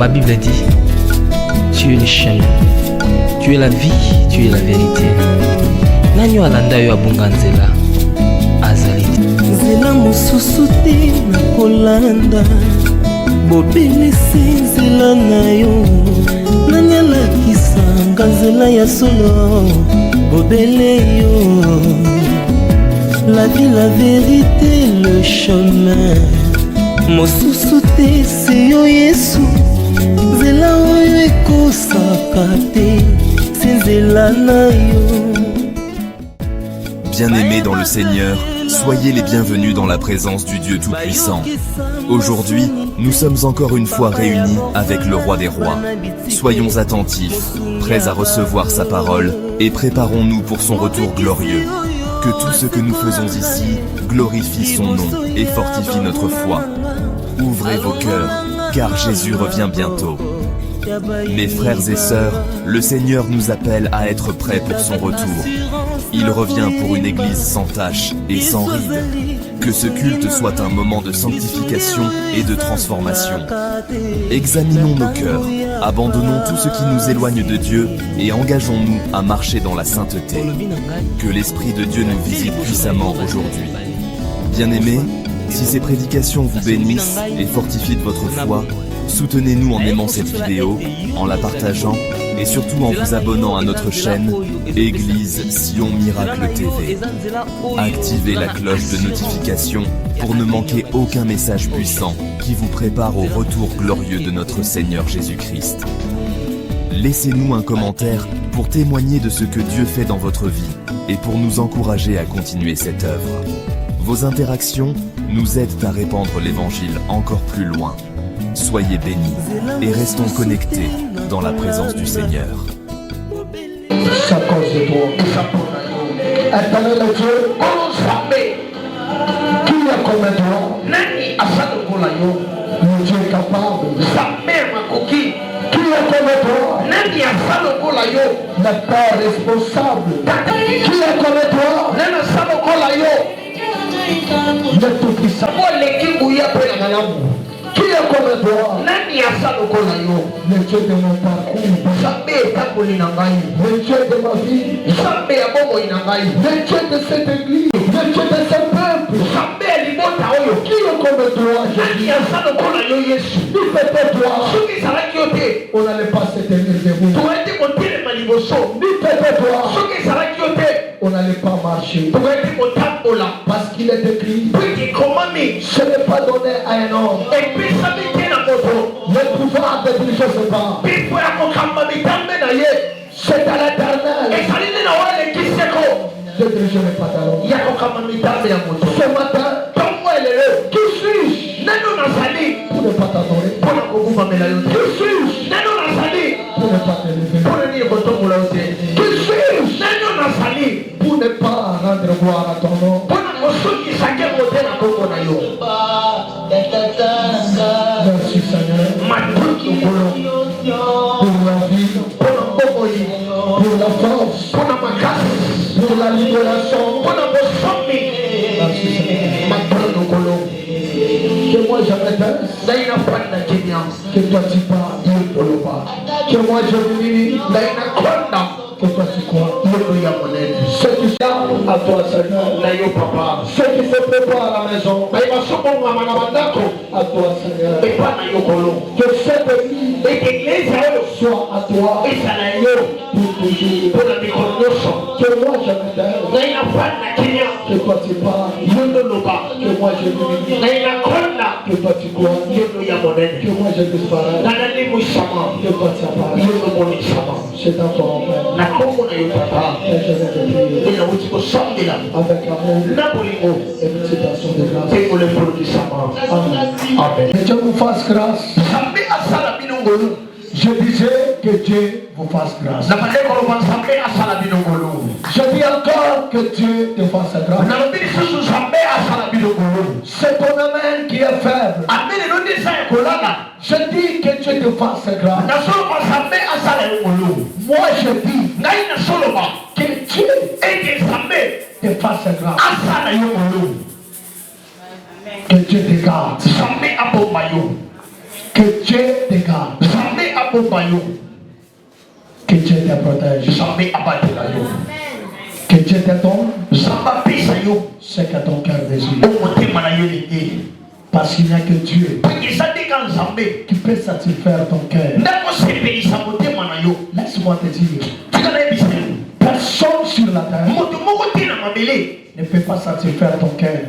Ma Bible dit, tu es le chemin, tu es la vie, tu es la vérité. Nani alanda yo abunga nzela azali nzela mosusu te na kolanda bobelisi nzela na yo. Nani alakisanga nzela ya solo bobele yo. La vie, la vérité, le chemin mosusu te se yo Yesu. Nzela oyo ekosaka te se nzela na yo. Bien-aimés dans le Seigneur, soyez les bienvenus dans la présence du Dieu Tout-Puissant. Aujourd'hui, nous sommes encore une fois réunis avec le Roi des Rois. Soyons attentifs, prêts à recevoir sa parole et préparons-nous pour son retour glorieux. Que tout ce que nous faisons ici glorifie son nom et fortifie notre foi. Ouvrez vos cœurs, car Jésus revient bientôt. Mes frères et sœurs, le Seigneur nous appelle à être prêts pour son retour. Il revient pour une église sans tache et sans rides. Que ce culte soit un moment de sanctification et de transformation. Examinons nos cœurs, abandonnons tout ce qui nous éloigne de Dieu et engageons-nous à marcher dans la sainteté. Que l'Esprit de Dieu nous visite puissamment aujourd'hui. Bien-aimés, si ces prédications vous bénissent et fortifient votre foi, soutenez-nous en aimant cette vidéo, en la partageant et surtout en vous abonnant à notre chaîne Église Sion Miracle TV. Activez la cloche de notification pour ne manquer aucun message puissant qui vous prépare au retour glorieux de notre Seigneur Jésus-Christ. Laissez-nous un commentaire pour témoigner de ce que Dieu fait dans votre vie et pour nous encourager à continuer cette œuvre. Vos interactions nous aident à répandre l'Évangile encore plus loin. Soyez bénis et restons connectés dans la présence du Seigneur. C'est à cause de toi. Éternel Dieu, qui est comme toi? Le Dieu est capable. Qui est comme toi? Le Père responsable. Qui est comme toi? Le Tout-Puissant. Qui est comme toi? Le Dieu de mon parcours. Le Dieu de ma vie. Le Dieu de cette église. Le Dieu de ce peuple. Qui est comme toi? Nous peut-être toi. On n'allait pas se tenir debout. Nous peut-être toi. On n'allait pas marcher. Parce qu'il est écrit. Ce n'est pas donné à un homme. Le pouvoir de Dieu, je ne sais pas. C'est à l'Éternel. Je ne dirai pas d'alors. Ce matin, qui suis-je pour ne pas t'adorer? Qui suis-je pour ne pas t'élever? Qui suis-je pour ne pas rendre gloire à ton nom? Merci Seigneur pour la vie, pour la force, pour la libération. Merci Seigneur. Que moi je m'éteins, que toi tu parles, que moi je vis, que toi tu crois. Ce qui sert à toi Seigneur, ceux qui se préparent à la maison, à toi Seigneur, que cette église soit à toi pour toujours. Que moi je m'éteins, que toi tu parles, que moi je vis, que toi tu crois, que moi je disparais, que toi tu apparais. C'est encore Père. Et je vais te prier avec amour et multiplication de grâce. Amen. Que Dieu vous fasse grâce. Je disais que Dieu vous fasse grâce. Je dis encore que Dieu te fasse grâce. C'est ton amen qui est faible. Je dis que Dieu te fasse grâce. Moi je dis que Dieu te fasse grâce. Que Dieu te garde. Que Dieu te garde. Que Dieu te protège. Que Dieu te donne ce que ton cœur désire. Parce qu'il n'y a que Dieu qui peut satisfaire ton cœur. Laisse-moi te dire, personne sur la terre ne peut pas satisfaire ton cœur.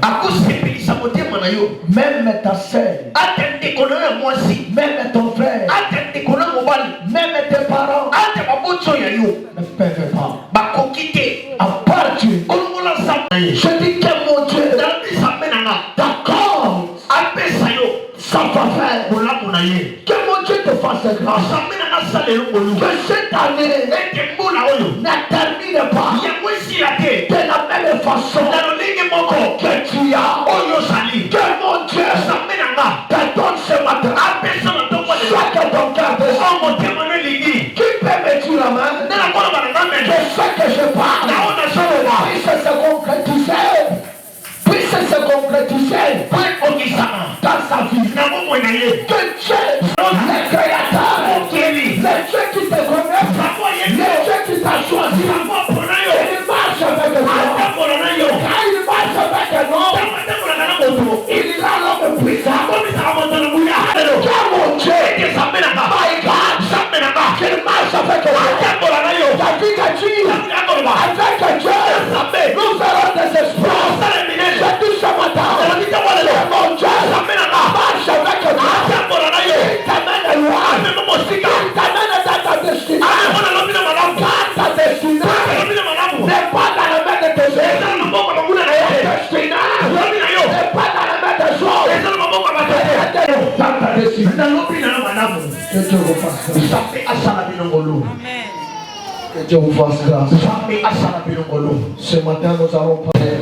Même ta sœur, même ton frère, même tes parents ne peuvent pas. À part Dieu, je dis que mon Dieu, d'accord, ça va faire. Que mon Dieu te fasse grâce. Que cette année ne termine pas de la même façon que tu as. Que mon Dieu te donne ce matin soit que ton cœur descende. Qui peut me dire la main? Je sais que je parle. Puisse se concrétiser. Puisse se concrétiser dans sa vie. Que Dieu, le créateur, le Dieu qui te connaît, le Dieu qui t'a choisi, il marche avec toi. Quand il marche avec toi, il a l'homme puissant. Que mon Dieu, my God, qu'il marche avec toi. David a dit, avec Dieu, nous serons des espoirs. Je dis ce matin, que mon Dieu marche avec toi. Il t'amène loin. Il t'amène dans ta destinée. Car ta destinée n'est pas dans le main de tes yeux. Ta destinée n'est pas dans le main des choses. Dans ta destinée. Que Dieu vous fasse grâce. Que Dieu vous fasse grâce. Ce matin, nous allons parler.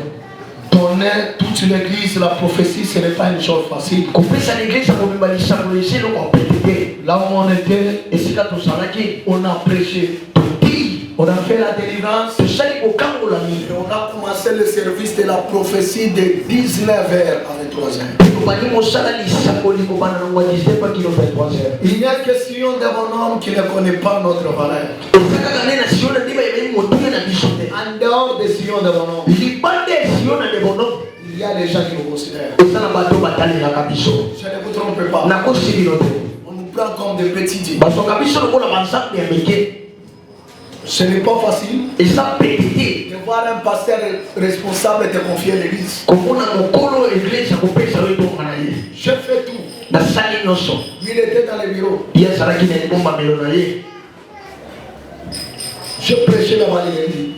Donner toute l'église la prophétie, ce n'est pas une chose facile. Là où on était, on a prêché. On a fait la délivrance. Et on a commencé le service de la prophétie de 19h à 23h. Il n'y a question de bonhomme qui ne connaît pas notre valeur. En dehors des sillons de bonhomme, il y a des gens qui nous considèrent. Je ne vous trompe pas. On nous prend comme des petits dieux. Ce n'est pas facile de voir un pasteur responsable te confier l'église. Je fais tout. Il était dans les bureaux. Je prêchais là-bas l'église.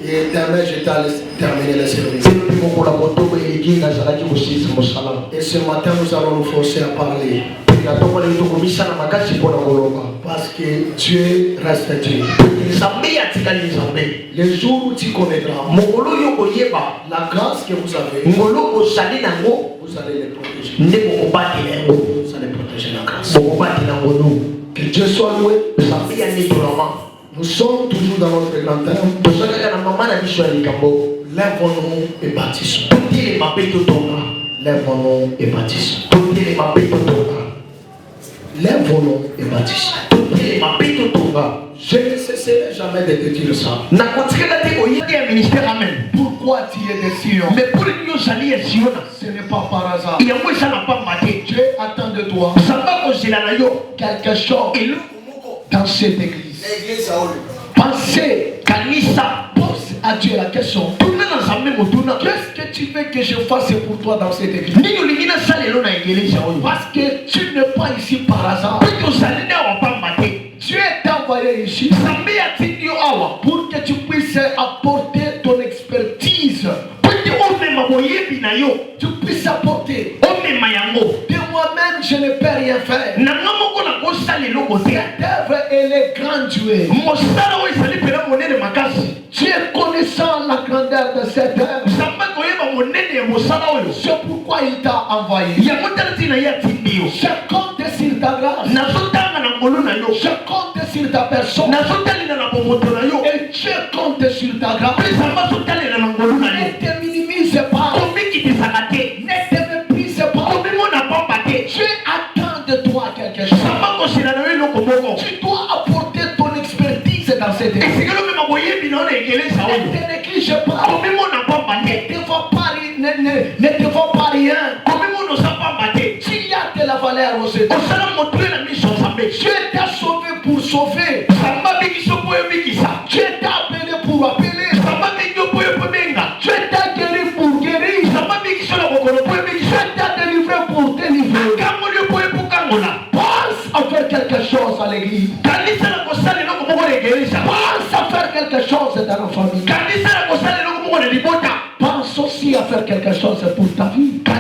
Et demain j'étais allé terminer le service. Et ce matin nous allons nous forcer à parler. Parce que Dieu reste Dieu. Les jours où tu connaîtras la grâce que vous avez, vous allez les protéger. Vous allez protéger la grâce. Que Dieu soit loué. Nous sommes toujours dans notre grand terme. Lève-nous et bâtissons. Lève-nous et bâtissons. Lève-nous et bâtissons. Je ne cesserai jamais de te dire ça. Pourquoi tu es de Sion? Ce n'est pas par hasard. Dieu attend de toi quelque chose dans cette église. Pensez, pose à Dieu la question. Qu'est-ce que tu veux que je fasse pour toi dans cette église? Parce que tu n'es pas ici par hasard. Dieu t'a envoyé ici pour que tu puisses apporter ton expertise. Tu puisses apporter. De moi-même, je ne peux rien faire. Cette œuvre, elle est grande, Dieu. Tu es connaissant la grandeur de cette œuvre. C'est pourquoi il t'a envoyé. Je compte sur ta grâce. Je compte sur ta personne. Et je compte sur ta grâce. Ne te minimise pas. Ne te méprise pas. Dieu attend de toi quelque chose. cette église. Ne néglige pas. Ne te vends pas rien. Tu as de la valeur aussi. Dieu t'a sauvé pour sauver. Dieu t'a appelé pour appeler. Dieu t'a guéri pour guérir. Dieu t'a délivré pour délivrer. Pense à faire quelque chose à l'église. Pense à faire quelque chose dans la famille. Pense aussi à faire quelque chose pour ta vie. Parce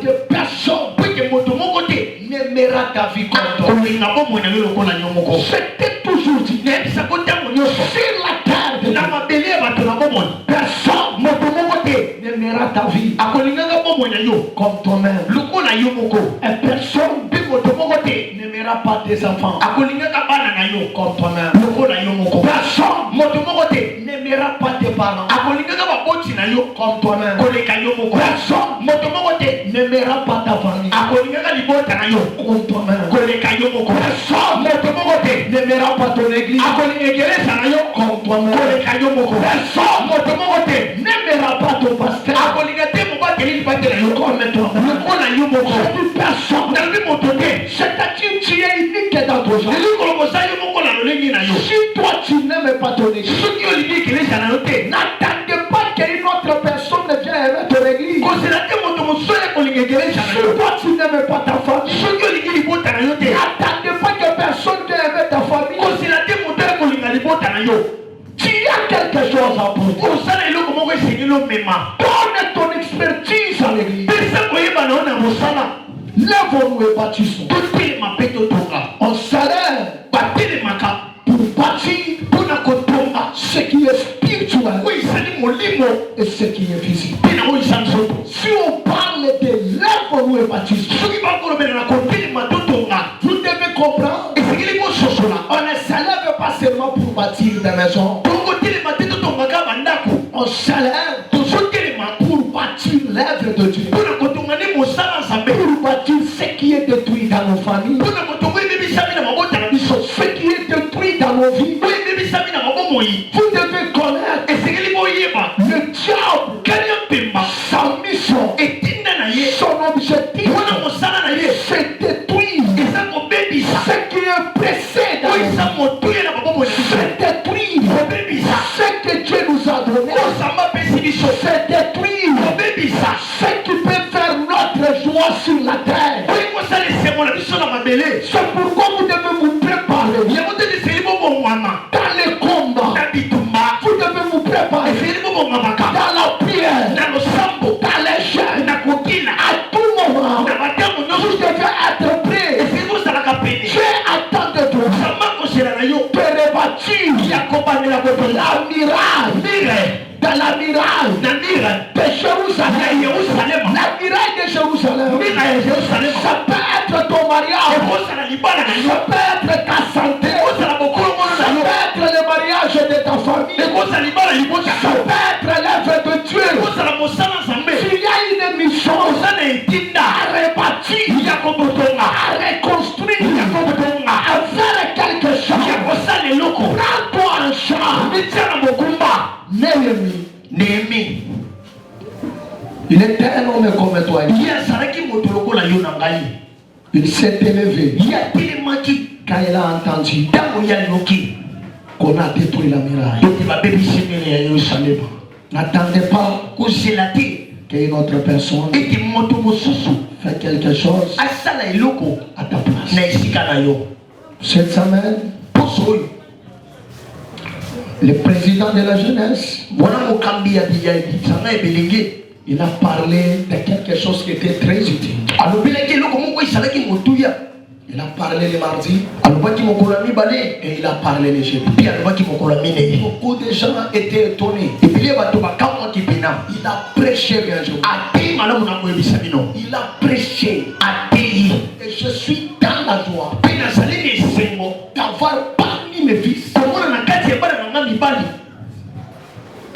que personne n'aimera ta vie comme toi. C'était toujours dit sur la terre de personne n'aimera ta vie comme toi-même. Et personne n'aimera pas tes enfants comme toi-même. Personne n'aimera pas tes parents comme toi-même. Personne n'aimera pas ta famille comme toi-même. Personne n'aimera pas ton église comme toi-même. Personne n'aimera pas ton pasteur comme toi-même. C'est-à-dire tu es unique dans ton genre. Si toi tu n'aimes pas ton église, n'attendez pas qu'une autre personne ne vienne aimer ton église. Si toi tu n'aimes pas ta famille, n'attendez pas que personne vienne aimer ta famille. Tu as quelque chose à prouver. Donne ton expertise à l'église. Lève-nous et bâtissons. On s'arrête pour bâtir ce qui est spirituel et ce qui est physique. Si on parle de lève-nous et bâtissons, vous devez comprendre. On ne s'élève pas seulement pour bâtir des maisons. On s'élève pour bâtir l'œuvre de Dieu. Pour bâtir ce qui est détruit dans nos familles. Ce qui est détruit dans nos vies. Vous devez connaître le diable. Sa mission, son objectif, c'est détruire ce qui est pressé dans nos vies. C'est détruire ce que Dieu nous a donné. C'est détruire ce qui peut faire notre joie sur la terre. C'est pourquoi vous devez vous préparer dans les combats. Vous devez vous préparer dans la prière, dans les jeûnes, à tout moment. Vous devez être prêt. Dieu attend de toi de rebâtir la muraille. Dans la muraille de Jérusalem. La muraille de Jérusalem. Ça peut être ton mariage. Ça peut être ta santé. Ça peut être le mariage de ta famille. Ça peut être l'œuvre de Dieu. S'il y a une mission à rebâtir, à reconstruire, à faire quelque chose, prends-toi en charge. Néhémie, il était un homme comme toi. Il s'est élevé quand il a entendu qu'on a détruit la muraille. N'attendez pas qu'une autre personne fait quelque chose à ta place. Cette semaine, le président de la jeunesse, il a parlé de quelque chose qui était très utile. Il a parlé le mardi et il a parlé le jeudi. Beaucoup de gens étaient étonnés. Il a prêché bien sûr. Il a prêché. Et je suis dans la joie d'avoir parmi mes fils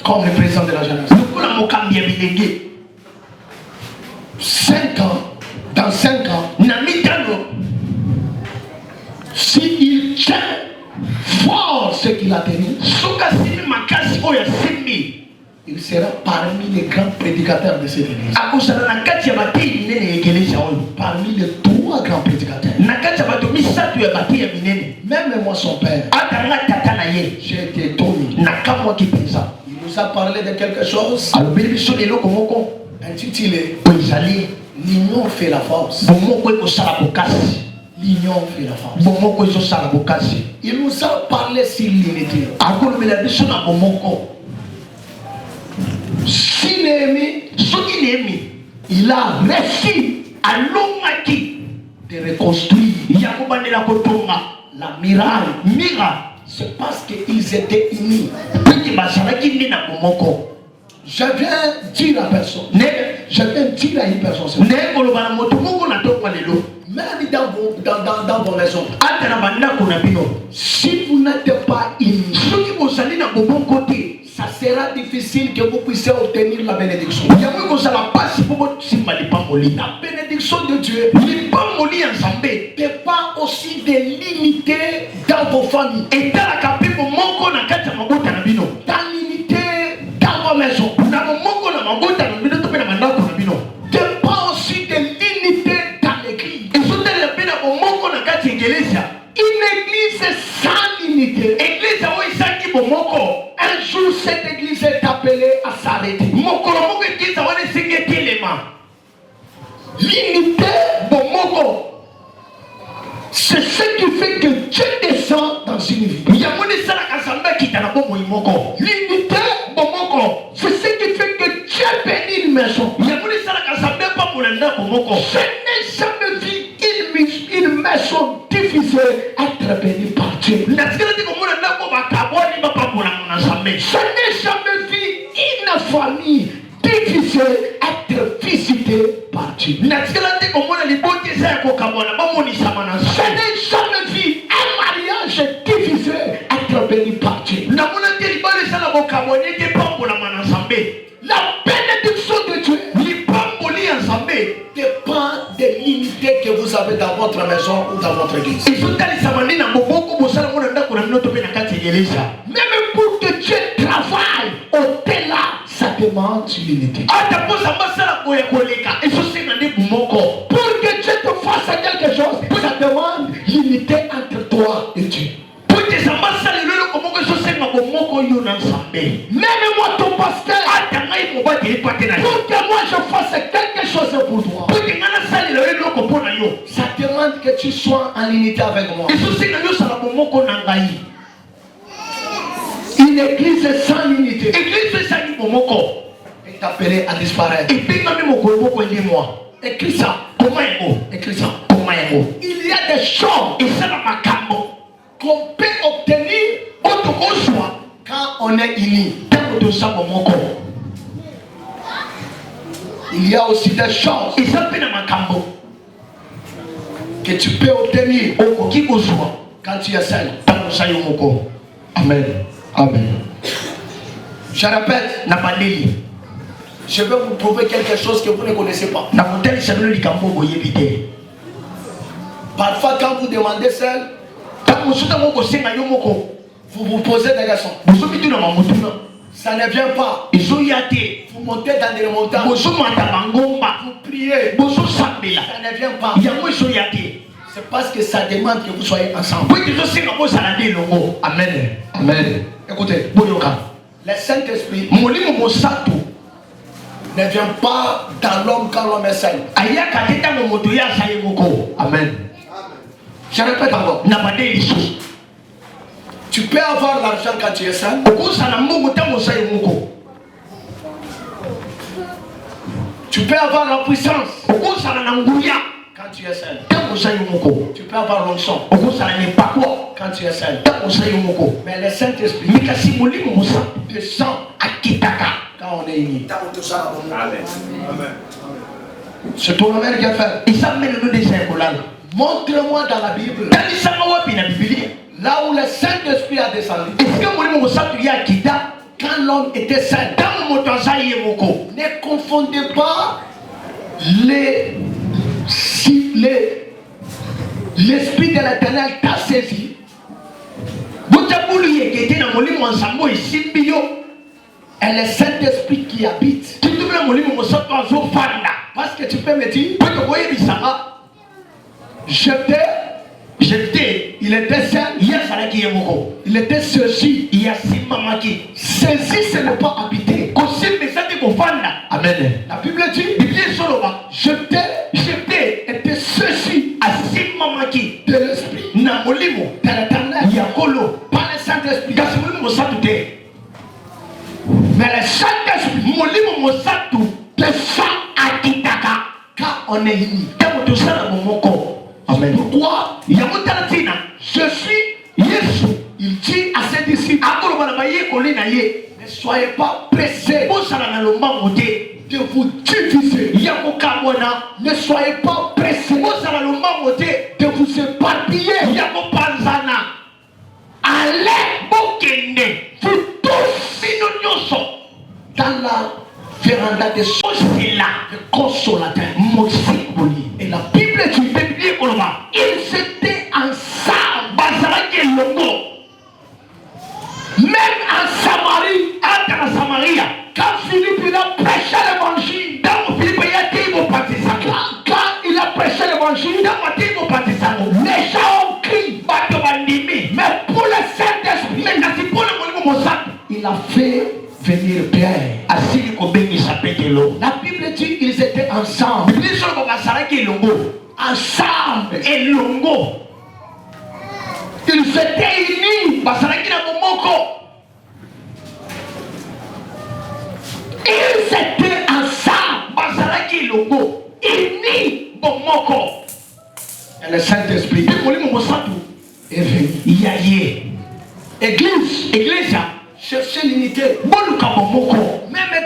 comme le président de la jeunesse. 5 ans, dans 5 ans, s'il tient sera parmi les grands prédicateurs de cette église. Parmi les 3 grands prédicateurs. Même moi, son père, j'ai été étonné. Il nous a parlé de quelque chose intitulé l'union fait la force. L'union fait la force. Il nous a parlé sur l'unité. Si Néhémie, il a réussi à l'ongaki de reconstruire la muraille, c'est parce qu'ils étaient unis. Je viens dire à personne, même dans vos maisons, si vous n'êtes pas unis, ça sera difficile que vous puissiez obtenir la bénédiction. La bénédiction de Dieu dépend aussi de l'unité dans vos familles. Dans l'unité dans vos maisons. Dépend aussi de l'unité dans l'église. Une église sans unité. Un jour, cette église est appelée à s'arrêter. L'unité, c'est ce qui fait que Dieu descend dans une vie. L'unité, c'est ce qui fait que Dieu bénit une maison. Je n'ai jamais vu une maison difficile être bénie par Dieu. Je n'ai jamais vu une famille difficile être visitée par Dieu. Je n'ai jamais vu un mariage difficile être béni par Dieu. La bénédiction de Dieu dépend de l'unité que vous avez dans votre maison ou dans votre église. Même pour que Dieu travaille au-delà, ça demande l'unité. Pour que Dieu te fasse quelque chose, ça demande l'unité entre toi et Dieu. Même moi, ton pasteur, pour que moi je fasse quelque chose pour toi, ça demande que tu sois en unité avec moi. Une église sans unité est appelée à disparaître. Écris ça. Écris ça. Il y a des choses qu'on peut obtenir quand on est unis. Il y a aussi des choses que tu peux obtenir quand tu es seul. Amen. Amen. Je répète, je vais vous prouver quelque chose que vous ne connaissez pas. Parfois, quand vous demandez seul, vous vous posez des questions. Ça ne vient pas. Vous montez dans des montagnes. Vous priez. Ça ne vient pas. C'est parce que ça demande que vous soyez ensemble. Amen. Amen. Écoutez, le Saint-Esprit ne vient pas dans l'homme quand l'homme est seul. Amen. Je répète encore. Tu peux avoir l'argent quand tu es seul. Tu peux avoir la puissance quand tu es seul. Tu peux avoir l'onction quand tu es seul. Mais le Saint-Esprit descend quand on est unis. C'est ton mère qui a fait. Montre-moi dans la Bible là où le Saint-Esprit a descendu. Quand l'homme était seul, ne confondez pas l'Esprit de l'Éternel t'a saisi. Et le Saint-Esprit qui habite. Parce que tu peux me dire, j'étais, il était seul, il était ceci, ceci ce n'est pas habité. Amen. La Bible dit, j'étais, était ceci, de l'Esprit, de l'éternel, par le Saint-Esprit. Mais le Saint-Esprit, car on est unis. Amen. Pourquoi? Je suis Jésus. Il dit à ses disciples, ne soyez pas pressés de vous diviser. Ne soyez pas pressés de vous éparpiller. Allez, vous tous, dans la véranda des choses, le consolateur, et la Bible dit, ils étaient ensemble, même en Samarie, quand Philippe il a prêché l'évangile, quand il a prêché l'évangile, les gens ont crié, mais pour le Saint-Esprit, il a fait venir Pierre. La Bible dit qu'ils étaient ensemble. Ensemble et longo. Ils étaient unis. Ils étaient ensemble. Unis. Et le Saint-Esprit est venu. Église. Cherchez l'unité. Même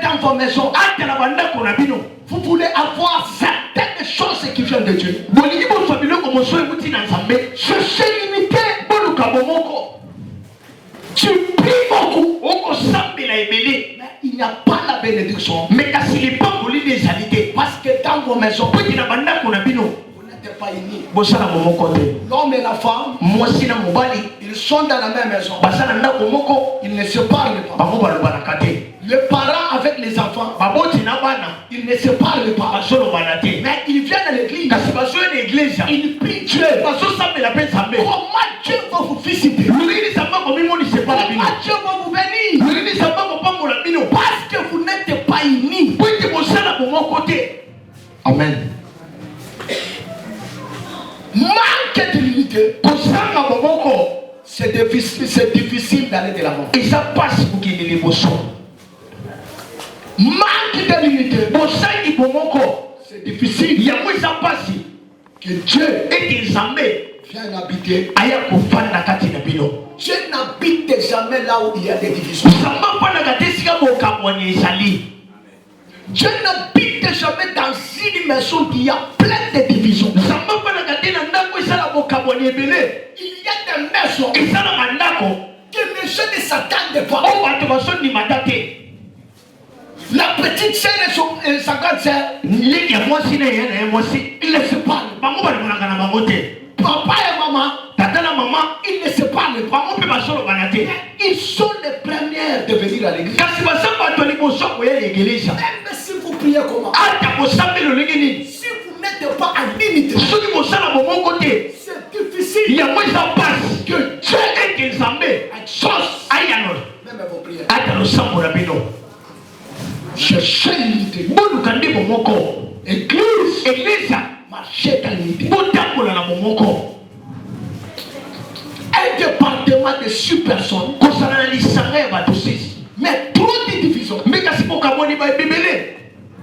dans vos maisons, vous voulez avoir certaines choses qui viennent de Dieu. Cherchez l'unité. Tu pries beaucoup. Mais il n'y a pas la bénédiction. Parce que dans vos maisons, vous n'êtes pas unis. L'homme et la femme, ils sont dans la même maison. Ils ne se parlent pas. Les parents avec les enfants, ils ne se parlent pas. Mais ils viennent à l'église. Ils prient Dieu. Comment Dieu va vous visiter? Comment Dieu va vous bénir? Parce que vous n'êtes pas unis. Amen. Manque de l'unité. C'est difficile d'aller de l'avant. Et ça passe pour qu'il y ait des émotions. Manque de l'unité. C'est difficile. Il y a moins ça passe. Que Dieu et des armées viennent habiter. Dieu n'habite jamais là où il y a des divisions. Dieu n'habite jamais dans une maison qui a plein de divisions. Il y a des maisons que les gens ne s'attendent pas. La petite sœur et sa grande sœur, ils ne se parlent pas. Papa et maman, ils ne se parlent pas. Ils sont les premières de venir à l'église. Même si vous priez comment? Si vous n'êtes pas en unité, c'est difficile. Que Dieu ait des armées. Même vos prières. Cherchez l'unité. Église. Marchez dans l'unité. Un département de 6 personnes. Mais trop de divisions.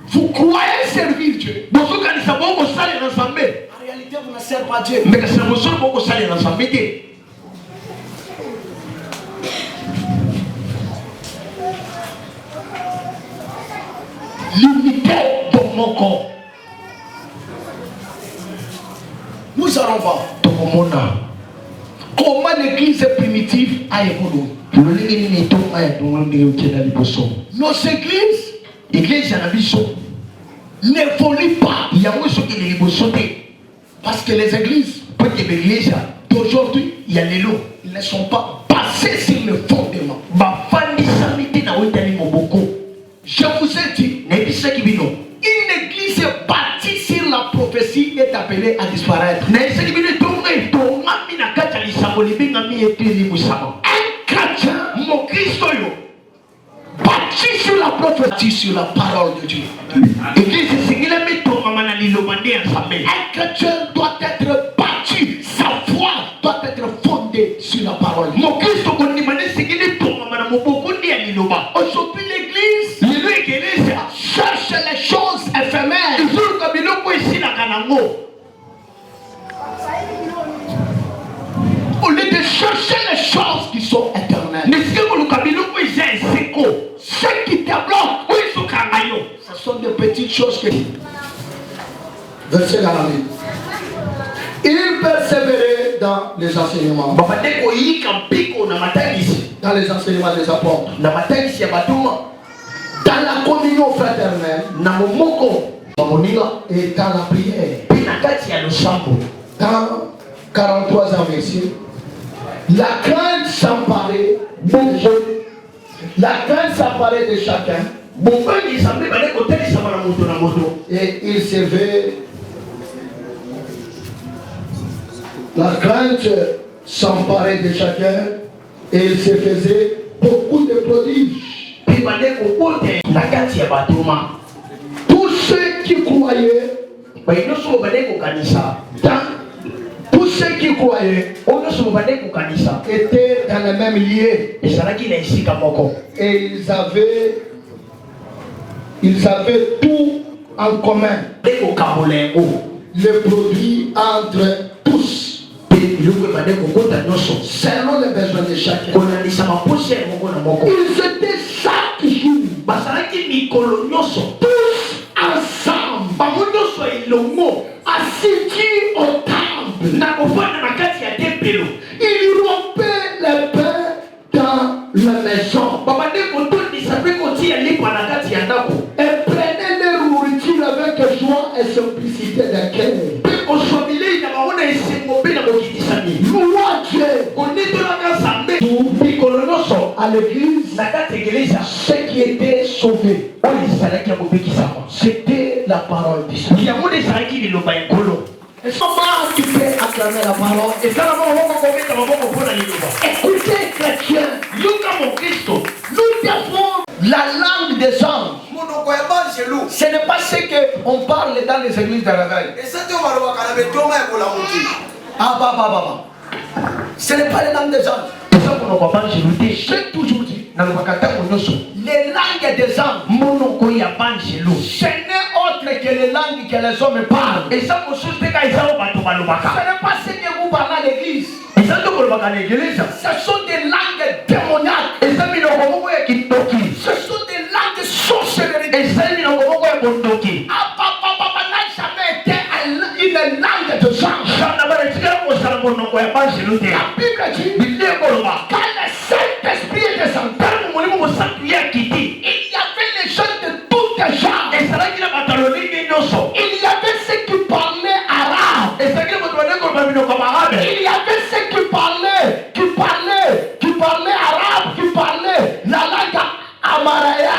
Vous croyez servir Dieu. En réalité, vous ne servez pas Dieu. L'unité de mon corps. Nous allons voir comment l'église primitive a évolué. Nos églises n'évoluent pas. Parce que les églises d'aujourd'hui, ils ne sont pas basées sur le fondement. sais dit, une église bâtie sur la prophétie est appelée à disparaître. Un chrétien, mon Christ, bâti sur la prophétie, sur la parole de Dieu. Un chrétien doit être bâti, sa foi doit être fondée sur la parole. Mon Christ, aujourd'hui l'église cherche les choses éphémères. Au lieu de chercher les choses qui sont éternelles. Ce qui te bloque, ce sont des petites choses que... Verset 48. Il persévérait dans les enseignements. Dans les enseignements des apôtres. Dans la communion fraternelle. Et dans la prière. Dans 43 ans ici. La crainte s'emparait de chacun. Et il servait. La crainte s'emparait de chacun et il se faisait beaucoup de prodiges. Tous ceux qui croyaient, étaient dans le même lieu. Et ils avaient tout en commun. Les produits entre tous. Selon les besoins de chacun. Ils étaient chaque jour. Tous ensemble. Assidus au temple. Ils rompaient les pains dans la maison. Et prenaient leur nourriture avec joie et simplicité de cœur. Louons Dieu. À l'église, ceux qui étaient sauvés, c'était la parole de Dieu. Et comment tu peux acclamer la parole? Écoutez, chrétien, nous devons la langue des anges. Ce n'est pas ce qu'on parle dans les églises de réveil. Ce n'est pas les langues des anges. J'ai toujours dit, les langues des anges, ce n'est autre que les langues que les hommes parlent. Ce n'est pas ce que vous parlez à l'église. Ce sont des langues démoniaques. Ce sont des langues sorcelleries. N'a jamais été une langue de sang. La Bible dit, quand le Saint-Esprit est descendu, il y avait les gens de tout genre. Il y avait ceux qui parlaient arabe. Il y avait ceux qui parlaient arabe, qui parlaient la langue amaraya.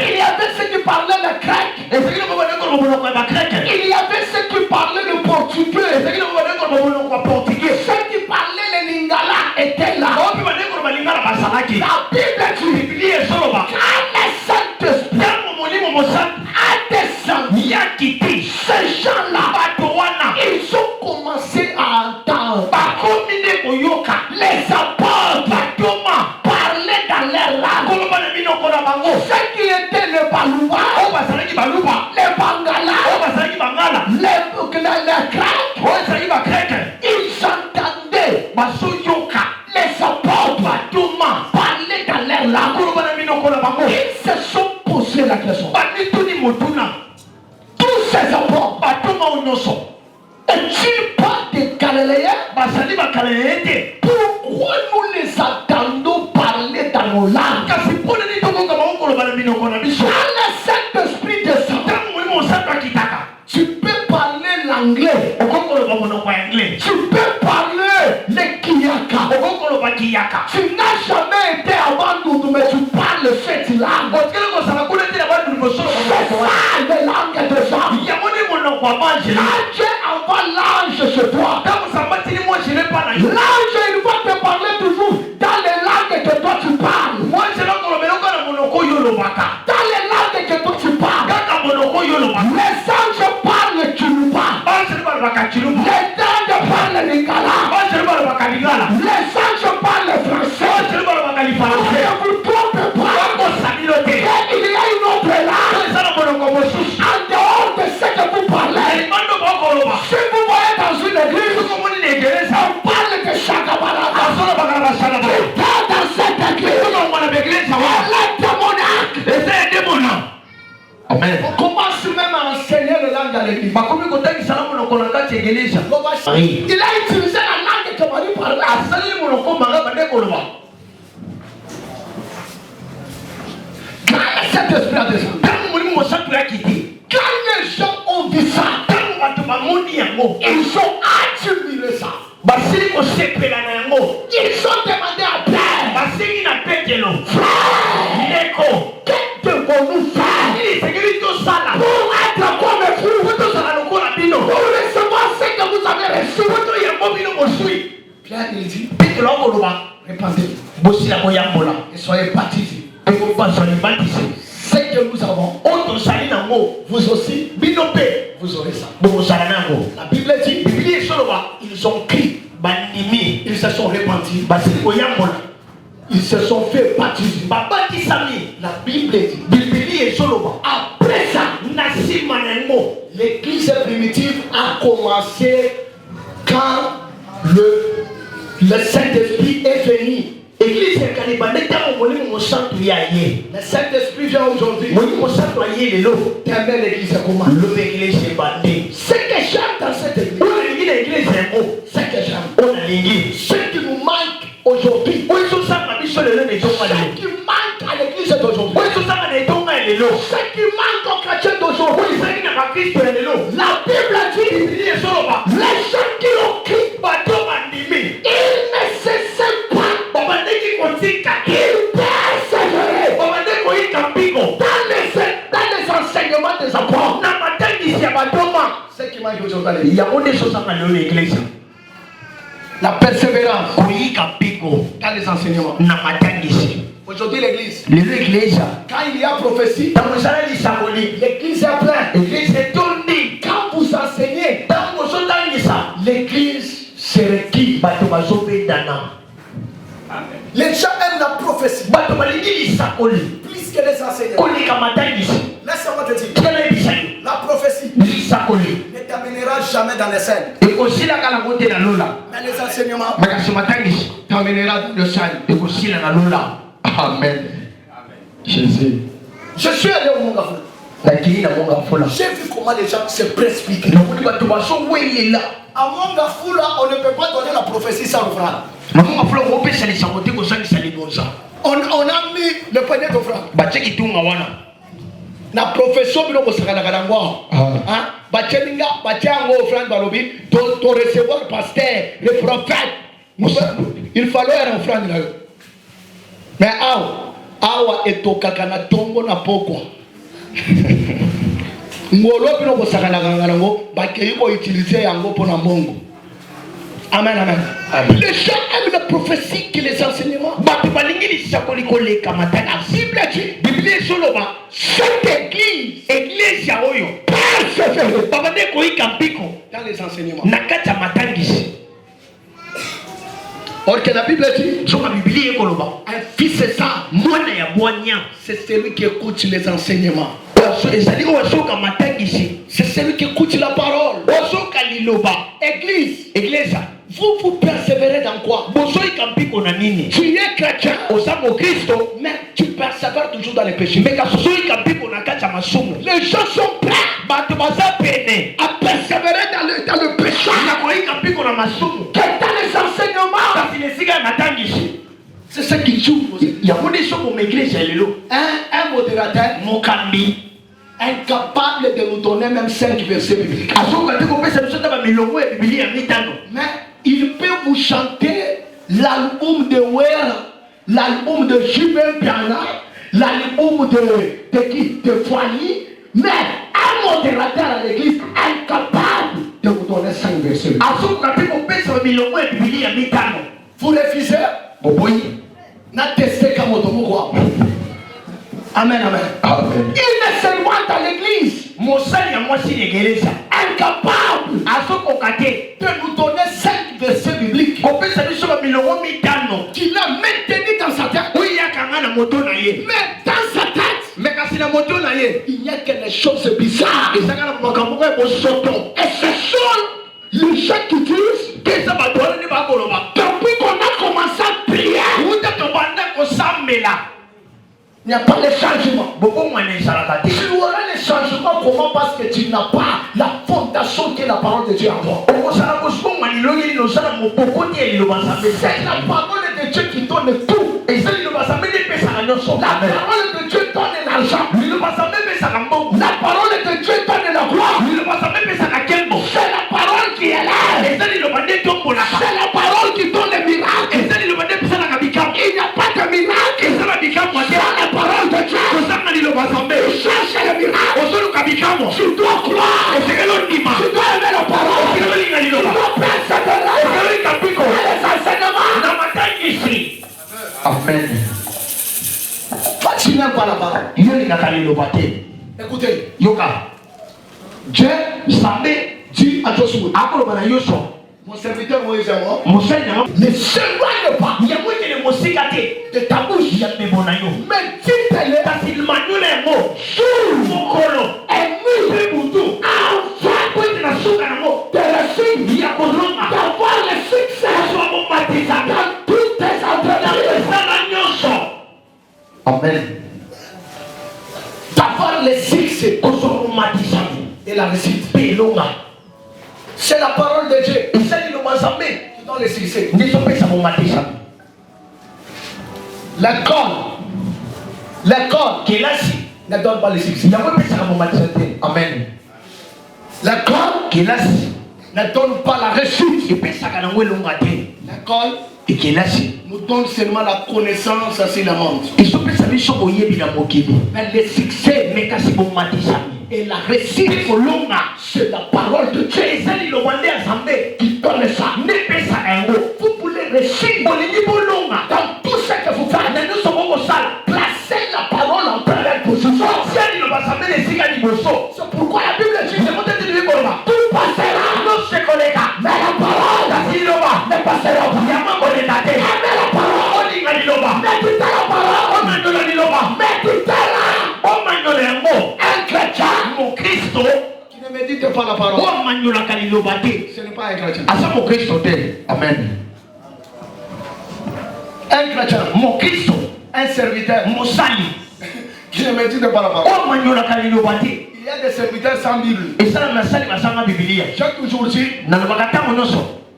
Il y avait ceux qui parlaient le grec. Il y avait ceux qui parlaient le portugais. Ceux qui parlaient le lingala étaient là. La Bible dit, quand le Saint-Esprit a descendu, ces gens-là, ils ont commencé à entendre les apôtres parler dans leur langue. Ceux qui étaient les Balouba, les Bangala, les Grecs, ils entendaient les apôtres parler dans leur langue. Ils se sont posé la question. Tous ces apôtres, est-il pas des Galiléens? Pourquoi nous les attendons parler dans nos langues? Quand le Saint-Esprit descend, tu peux parler l'anglais, tu peux parler le Kiyaka. Tu n'as jamais été à Bandundu, mais tu parles cette langue. les langues des gens. Quand Dieu envoie l'ange chez toi, l'ange il va te parler toujours dans les langues que toi tu parles. Dans les langues que toi tu parles. Les anges parlent Chiluba. Les anges parlent Lingala. Les anges parlent français. Ne vous trompez pas. Il y a une autre langue en dehors de ce que vous parlez. Si vous voyez dans une église, on parle de Chakabara. Dans cette église, elle est démoniaque. Amen. On commence même à enseigner la langue à l'église. Il a utilisé la langue que Marie parlait. Quand cet esprit a descendu, quand les gens ont vu ça, ils ont admiré ça. Ils ont demandé à Pierre, frère, que devons-nous faire pour être comme vous, pour recevoir ce que vous avez reçu? Pierre il dit, répandez-vous et soyez baptisés. Ce que nous avons, vous aussi, vous aurez ça. La Bible dit, ils ont crié, ils se sont répandus, ils se sont fait baptiser. La Bible dit, après ça, l'église primitive a commencé quand le Saint-Esprit est venu. Le Saint-Esprit vient aujourd'hui. T'aimer l'église comment? Ce que j'aime dans cette église, ce que j'aime, ce qui nous manque aujourd'hui, ce qui manque à l'église d'aujourd'hui, ce qui manque aux chrétiens d'aujourd'hui, la Bible dit, les gens qui ont crié, ils ne cessent pas. Il persévérait dans les enseignements des apôtres. Ce qui manque aujourd'hui, la persévérance dans les enseignements. Aujourd'hui l'église, quand il y a prophétie, l'église est pleine. Quand vous enseignez, l'église se requiert. Les gens aiment la prophétie plus que les enseignements. Laisse-moi te dire, la prophétie ne t'amènera jamais dans les scènes. Mais les enseignements t'amènera dans le ciel. Amen. Jésus. Je suis allé au Mongafula. J'ai vu comment les gens se précipitent. À Mongafula, on ne peut pas donner la prophétie sans offrande. On a mis le panier d'offrande. La profession de recevoir le pasteur, le prophète. Il fallait une offrande là. Mais awa etokaka na tongo na pokwa. Ngolo bino ko sakana ngana ngo bakei ko utiliser yango pona mbongo. Amen, amen. Les gens aiment la prophétie que les enseignements. Cette église dans les enseignements. Or que la Bible dit, un fils c'est ça, c'est celui qui écoute les enseignements. C'est celui qui écoute la parole. Église, vous persévérez dans quoi? Tu es chrétien, mais tu persévères toujours dans les péchés. Les gens sont prêts à persévérer dans le péché. Que dans les enseignements, c'est ce qui joue. Un modérateur, incapable de nous donner même 5 versets bibliques. Mais il peut vous chanter l'album de Wera, l'album de Jubin Piana, l'album de qui? De Foigny, mais un modérateur à l'église incapable de vous donner 5 versets. Vous refusez? N'a testé comme automoto. Amen, amen. Il est seulement dans l'église. Incapable de nous donner 5 versets bibliques. Qu'il a maintenu dans sa tête. Mais dans sa tête, il y a quelque chose de bizarre. Et ce sont les gens qui disent depuis qu'on a commencé à prier, il n'y a pas de changement. Tu auras les changements comment? Parce que tu n'as pas la fondation que la parole de Dieu a. C'est la parole de Dieu qui donne tout. La parole de Dieu donne l'argent. La parole de Dieu donne la gloire. C'est la parole qui est là. C'est la parole qui donne les miracles. Il n'y a pas de miracle sans la parole de Dieu. Tu cherches le miracle. Tu dois croire. Tu dois aimer la parole. Tu dois penser de là. Les enseignements. Amen. Toi, tu n'aimes pas la parole. Écoutez. Dieu dit à Josué, mon serviteur Moïse et moi, ne s'éloigne pas de ta bouche, mais dis-le sur mon colon et nous de réussir, d'avoir le succès dans toutes tes entreprises. Amen. D'avoir le succès et la réussite. C'est la parole de Dieu. Il s'agit de Mazamé qui donne le succès. L'école qui est là ne donne pas le succès. Amen. L'école qui est là ne donne pas la réussite. L'école nous donne seulement la connaissance sur le monde. Mais le succès et la réussite, c'est la parole de Dieu qui donne ça. Vous voulez réussir dans tout ce que vous faites. Placez la parole en première position. C'est pourquoi la Bible dit tout passera, mais la parole ne passera pas. Aimez la parole, méditez la parole, méditez-la. Un chrétien qui ne médite pas la parole, ce n'est pas un chrétien. Amen. Un chrétien, Mon Christ, un serviteur, mon salut, qui ne médite pas la parole. Il y a des serviteurs sans Bible. J'ai toujours dit,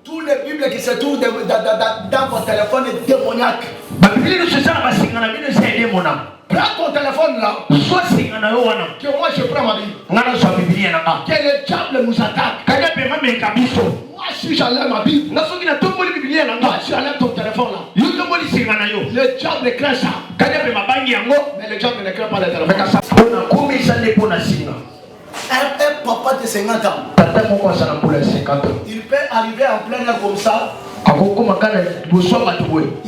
tous les Bibles qui se trouvent dans votre téléphone est démoniaque. Prends ton téléphone là. Que moi je prends ma Bible. Que le diable nous attaque. Moi si j'enlève ma Bible, toi tu enlèves ton téléphone là. Le diable craint ça. Mais le diable ne craint pas le téléphone. Un papa de 50 ans, il peut arriver en plein air comme ça. Il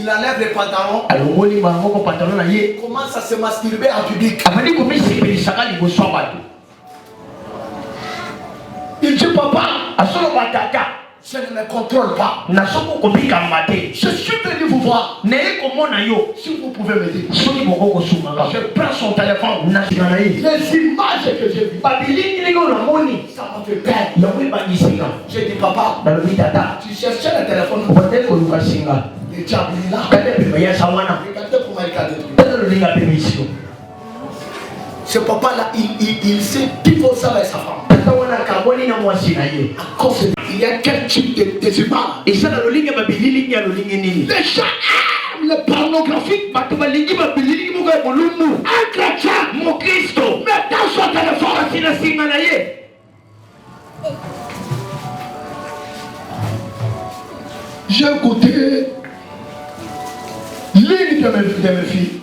enlève les pantalons. Il commence à se masturber en public. Il dit papa, je ne me contrôle pas. Je suis venu vous voir. Si vous pouvez m'aider. Je prends son téléphone. Les images que j'ai vues, ça m'a fait peur. J'ai dit papa, tu cherchais le téléphone. Le diable est là. Regardez comment il a détruit. Ce papa là, il sait qu'il faut ça avec sa femme. À cause de il y a quel type de humains. Les gens aiment le pornographique. Un chrétien, mon Christ, met dans son téléphone. J'ai écouté l'une de mes filles.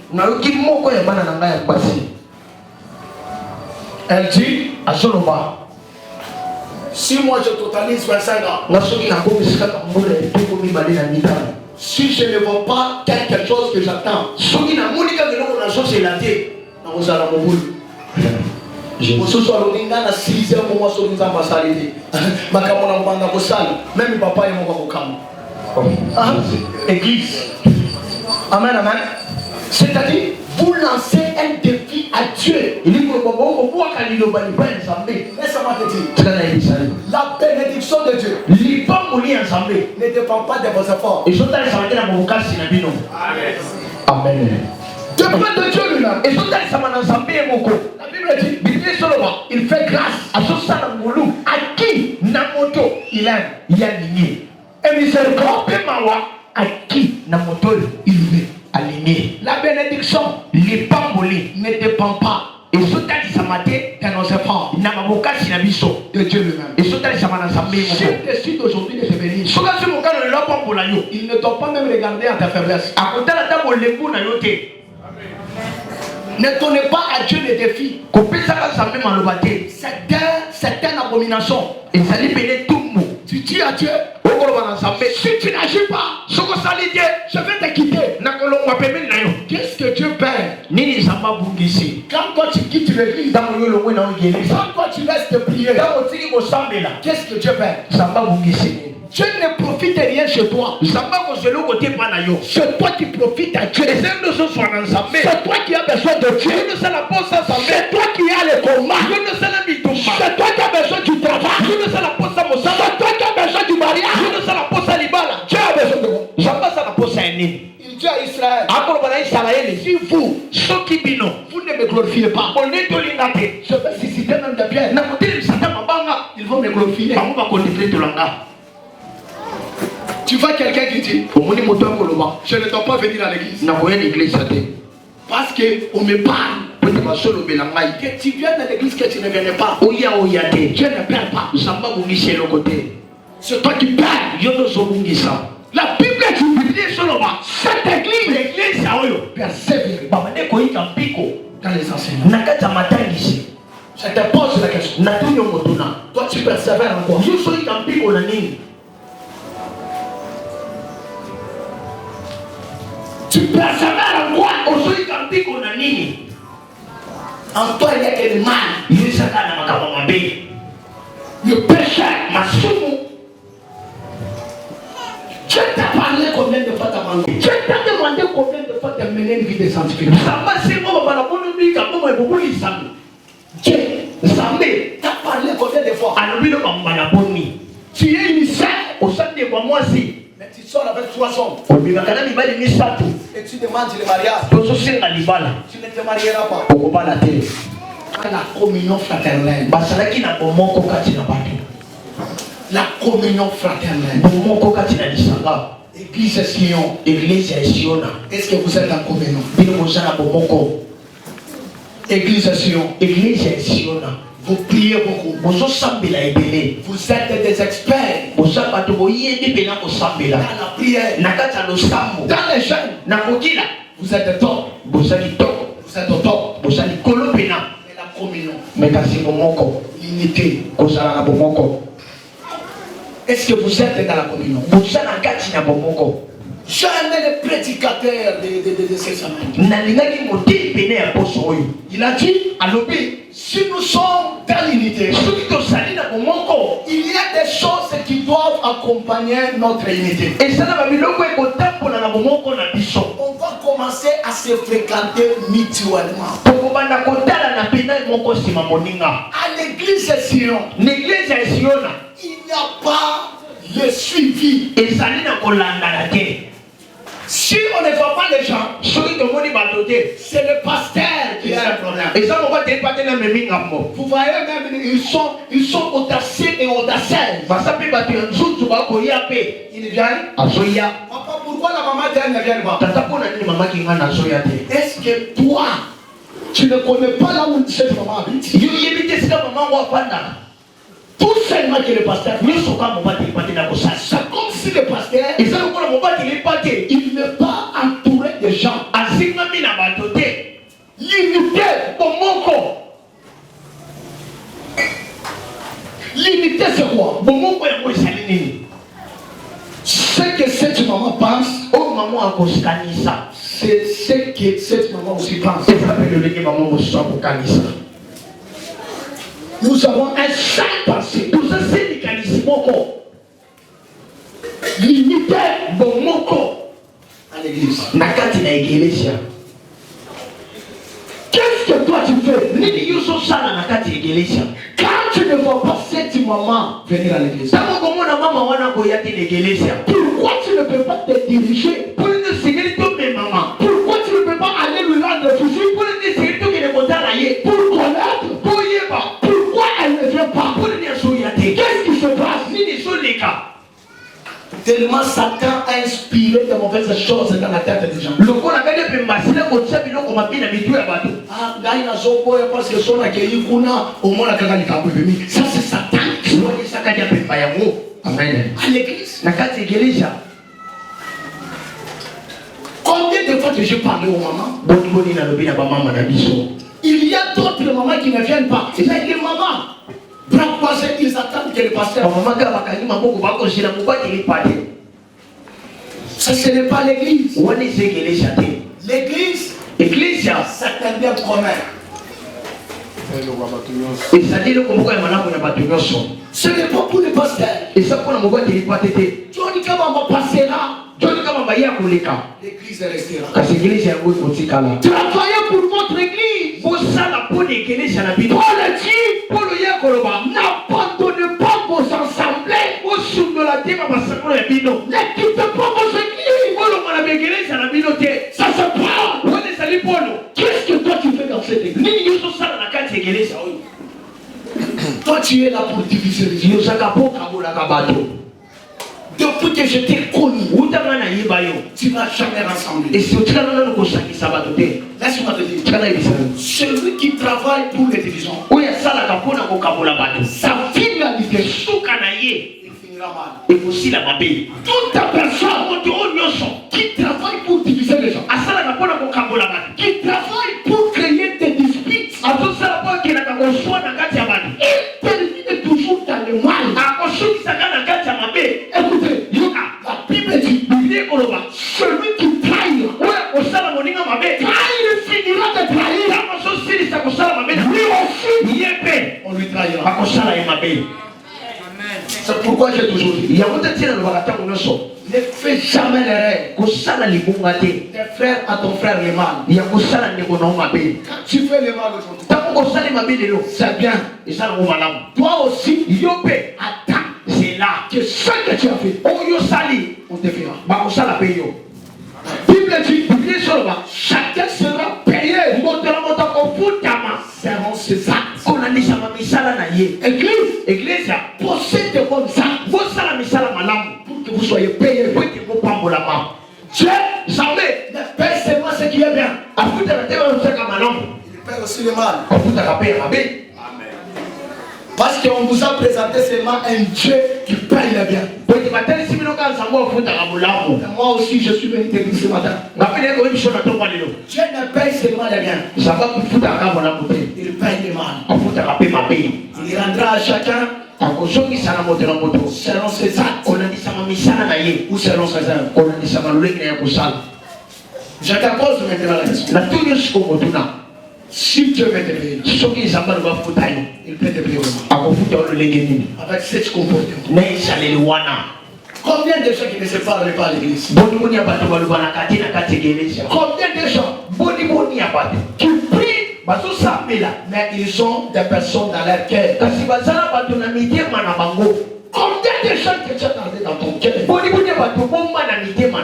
Elle dit à Soloba, si moi je totalise 25 ans, si je ne vois pas quelque chose que j'attends, mosusu aloninga na 6 heures momo solinza masalite makambo na banda kosala même papa et moko kokama église amen amen. C'est-à-dire vous lancez un défi à Dieu. Il dit la bénédiction de Dieu ne dépend pas de vos efforts. Amen. Dépend de Dieu lui-même. La Bible dit, il fait grâce à qui Namoto il aime, il a aligné. Et miséricorde à qui Namoto il est aligné. La bénédiction, les pamboli ne dépend pas. Et ce qui s'amaté dans nos efforts, de Dieu lui-même. Et ce qui s'amaté, si tu décides aujourd'hui de te bénir, il ne doit pas même regarder à ta faiblesse. Ne donnez pas à Dieu les défis. C'est une abomination. Tu dis à Dieu, si tu n'agis pas, je vais te quitter. Qu'est-ce que Dieu perd? Quand toi tu quittes l'église, quand toi tu restes prier, qu'est-ce que Dieu perd? Dieu ne profite rien chez toi. C'est toi qui profites à Dieu. C'est toi qui as besoin de Dieu. C'est toi qui as le combat. C'est toi qui as besoin du travail. C'est toi qui as besoin du mariage. Dieu a besoin de moi. Il dit à Israël, si vous ne me glorifiez pas, je vais susciter même des pierres. Ils vont me glorifier. Tu vois quelqu'un qui dit, je ne dois pas venir à l'église. Parce qu'on me parle. Que tu viennes à l'église, que tu ne viennes pas. Dieu ne perd pas. C'est toi qui perds. La Bible dit, cette église, l'église, persévère dans les enseignements. Je te pose la question. Toi, tu persévères en quoi? Tu persévères en quoi? En toi, il n'y a que le mal. Le péché, ma soumou. Dieu t'a parlé combien de fois t'as Dieu t'a demandé combien de fois de mener une vie de sanctification. Dieu, Zambé, t'a parlé combien de fois? Tu es initié au sein de moi aussi. Mais tu sors avec 3 hommes. Et tu demandes le mariage. Tu ne te marieras pas. La communion fraternelle. La communion fraternelle. Église Sion. Est-ce que vous êtes en communion? Église Sion. Vous priez beaucoup. Vous êtes des experts dans la prière, dans les jeunes. Vous êtes top. Vous êtes au top. Mais la communion, l'unité. Est-ce que vous êtes dans la communion? Jamais le prédicateur de ces semaines. Il a dit à l'obé, si nous sommes dans l'unité, il y a des choses qui doivent accompagner notre unité. On va commencer à se fréquenter mutuellement. À l'église Sion, il n'y a pas le suivi. Si on ne voit pas les gens, c'est le pasteur qui a un problème. Vous voyez même, ils sont audacieux et audacieuses. Ils viennent. Papa, pourquoi la maman d'elle ne vient pas? Est-ce que toi, tu ne connais pas là où cette maman habite? Tout seulement que le pasteur, c'est comme si le pasteur, il n'est pas entouré des gens. L'unité, bomoko. L'unité, c'est quoi? Bomoko est moi, ce que cette maman pense, oh maman a ça. C'est ce que cette maman aussi pense. Nous avons un seul passé. Nous avons l'unité bomoko à l'église. Qu'est-ce que toi tu fais? Quand tu ne vois pas cette maman venir à l'église, pourquoi tu ne peux pas te diriger? Pourquoi tu ne peux pas aller lui rendre visite? Pour connaître? Pourquoi elle ne vient pas? Qu'est-ce qui se passe? Tellement Satan a inspiré de mauvaises choses dans la tête des gens. Ça c'est Satan. Amen. À l'église. Combien de fois que j'ai parlé aux mamans? Il y a d'autres mamans qui ne viennent pas. Il y a des mamans. Ils attendent que le pasteur. Ça, ce n'est pas l'église. L'église, ça t'aide à promettre. Ce n'est pas pour le pasteur. Johnny Kabamba passera. L'église restera. Travaillez pour votre église. Paul dit, n'abandonnez pas vos assemblées. N'écoutez pas vos églises. Ça se parle. Qu'est-ce que toi tu fais dans cette église? Toi tu es là pour diviser les gens. Depuis que je t'ai connu, tu n'as jamais rassemblé. Laisse-moi te dire, celui qui travaille pour les divisions, sa finalité, il finira mal. Toute personne qui travaille pour diviser les gens, qui travaille pour créer des disputes, il termine toujours dans le mal. Écoutez, la Bible dit, celui qui trahira, il finira de trahir. Lui aussi, on lui trahira. C'est pourquoi j'ai toujours dit, ne fais jamais l'erreur. Tes frères à ton frère le mal. Quand tu fais le mal aujourd'hui, c'est bien. Toi aussi, attends. C'est là que ce que tu as fait, on te fera. La Bible dit, chacun sera payé. Seront ses actes. Église, possède de bonnes actes pour que vous soyez payés. Dieu, jamais, ne paie seulement ce qui est bien. Il paie aussi le mal. Amen. Parce qu'on vous a présenté seulement un Dieu qui paye le bien. Moi aussi, je suis venu te dire ce matin. Dieu ne paye seulement le bien. Il paye le mal. Il rendra à chacun selon ses actes ou selon ses œuvres. Je te pose maintenant la question. Si Dieu veut te payer, il peut te payer avec cette comportement. Combien de gens qui ne se parlent pas à l'église? Combien de gens qui prient, mais ils ont des personnes dans leur cœur? Combien de gens que tu as gardé dans ton cœur?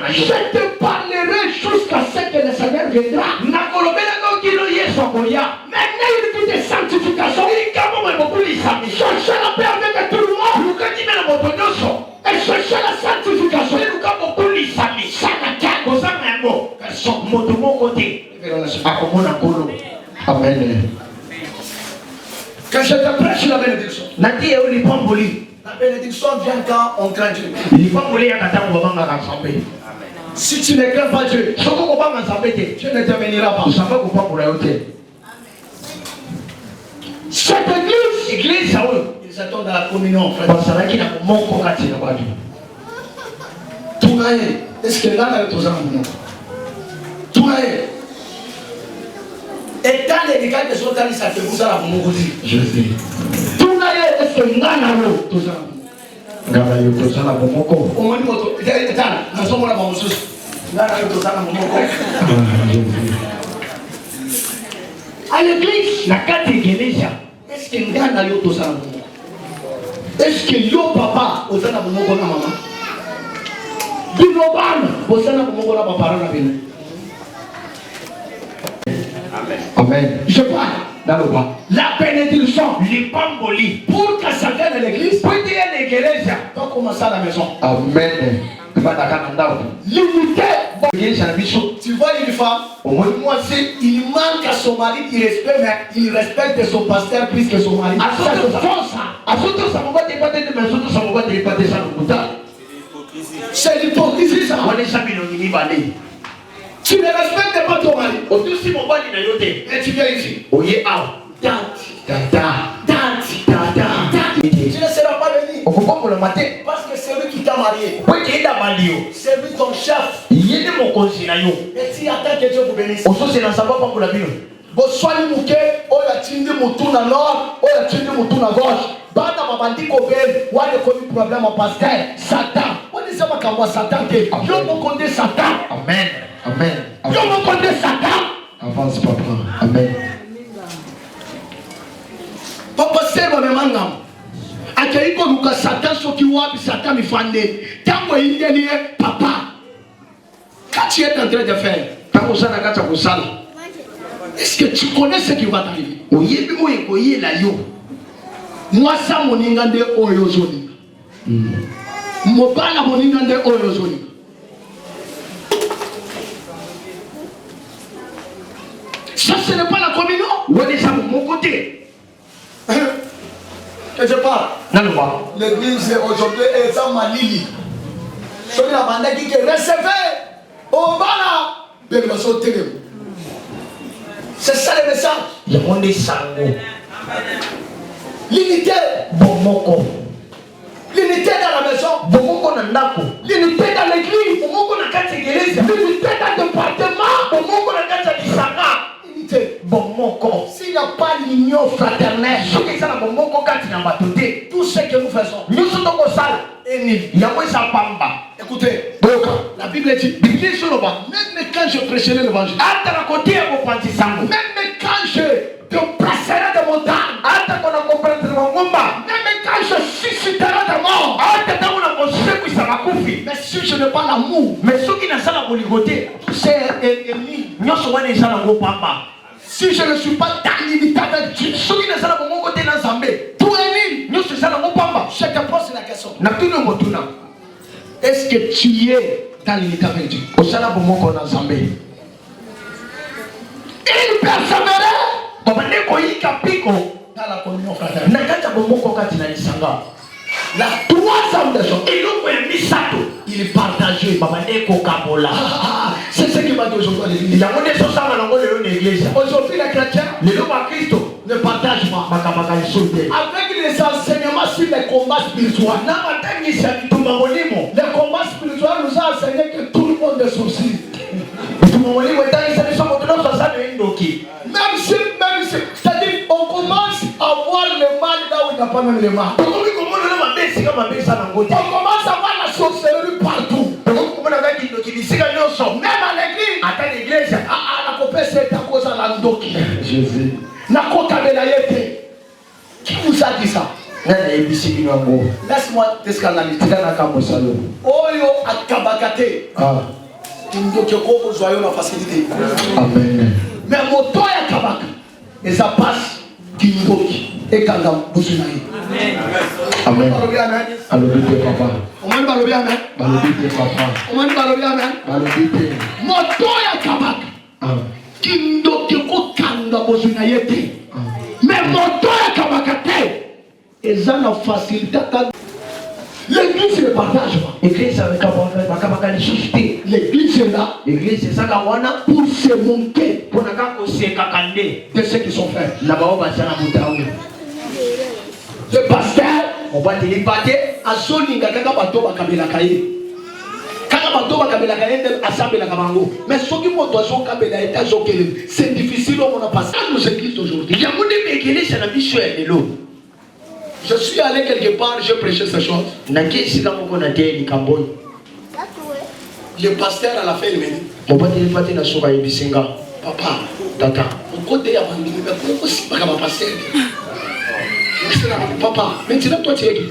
Je te parlerai jusqu'à ce que le Seigneur viendra. Maintenant il dit de sanctification. Cherchez la paix avec tout le monde. Et cherchez la sanctification. Amen. Que je te prêche la bénédiction. La bénédiction vient quand on craint Dieu. Si tu ne crains pas Dieu, tu ne termineras pas. Cette église, ils attendent à la communion, frère. Est-ce que là, il y a tout et dans les cas de son temps, ça te vous a mon côté. Je sais. Tout est-ce que tout ça. Au moins, à l'église, la carte église, est-ce que ngana yo tout ça? Est-ce que yo papa au sana bomoko na maman? Binobana au sana bomoko na papa na bino. Amen. Je parle dans le bas. La bénédiction, les pambolis, pour que ça vienne à l'église, pour dire à l'église, va commencer à la maison. Amen. Limité. Tu vois une femme, moi c'est, il manque à son mari, il respecte son pasteur plus que son mari. C'est l'hypocrisie ça. Tu ne respectes pas ton mari. Et tu viens ici. Tu ne seras pas venu. Parce que c'est lui qui t'a marié. C'est lui ton chef. Et tu attends que Dieu vous bénisse. Boswali muke, oya tindi mutu na nord, oya tindi mutu na gauche. Bana mabandi kobel, wale komi problème parce que Satan. On dit ça makamwa Satan ke. Yo mo konde Satan. Amen. Amen. Yo mo konde Satan. Avance papa. Amen. Papa sema memanga. Akaiko luka Satan soki wapi Satan mifande. Tango indeli papa. Qu'est-ce que tu es en train de faire? Tango sana kacha kusala. Est-ce que tu connais ce qui va t'arriver? Moi, ça, mon ingande oyozoni. Mon bana, mon ingande oyozoni. Ça, ce n'est pas la communion. Où est ça, mon côté? Que je parle. L'église aujourd'hui est sans malili. Celui la bande qui est recevée au bana. Bien, il va sauter. C'est ça le message. L'unité. Bomoko. L'unité dans la maison. Bomoko nandako. L'unité dans l'église. Bomoko na kati église. L'unité dans le département. Bomoko na kati disanga. Unité. Bomoko. S'il n'y a pas l'union fraternelle, tout ce que nous faisons, nous sommes au salle. Écoutez, la Bible dit, même quand je prêcherai l'évangile, même quand je te placerai de mon temps, même quand je susciterai de mort, mais si je n'ai pas l'amour, tout c'est ennemi. Si je ne suis pas dans l'unité avec Dieu, tout est nul. Je te pose la question. Est-ce que tu es dans l'unité avec Dieu? Il persévérait dans la communion fraternelle. La troisième des choses, il partageait. C'est ce qui m'a dit aujourd'hui. Aujourd'hui, les chrétiens ne partagent pas. Avec les enseignements sur les combats spirituels. Les combats spirituels nous ont enseigné que tout le monde est sorcier. Même si, c'est-à-dire, on commence à voir le mal là où il n'y a pas même le mal. On commence à voir la sorcellerie partout. Même à l'église. La copée c'est à cause de l'andoki. Jésus. Qui vous a dit ça? Laisse-moi te scandaliser. Oyo akabakate. Kindokeko joyeux la facilité. Amen. Mais moto ya kabaka. Et ça passe kindoki. Et kanga busunayi. Amen. Amen. Alléluia papa. On m'a dit amen. Alléluia papa. On m'a dit amen. Alléluia. Moto ya kabaka. Kindokeko kanga busunayi. Mais moto ya kabaka te. Et ça la facilité. L'église c'est le partage. Église avec un suscité. L'église est là. Église c'est ça qu'on pour se monter pour de ceux qui sont faits. Le pasteur, on va télépater. azolinga kaka bato bakabelaka ye. Kaka bato bakabelaka ye nde asambelaka bango. Mais soki moto azokabela ye azokele, c'est difficile on a passé nos églises d'aujourd'hui. Je suis allé quelque part, j'ai prêché ces choses. Le pasteur à la fin il m'a dit, papa, tata, au côté à mon mais pourquoi c'est pas comme pasteur? Papa, maintenant toi tu es qui?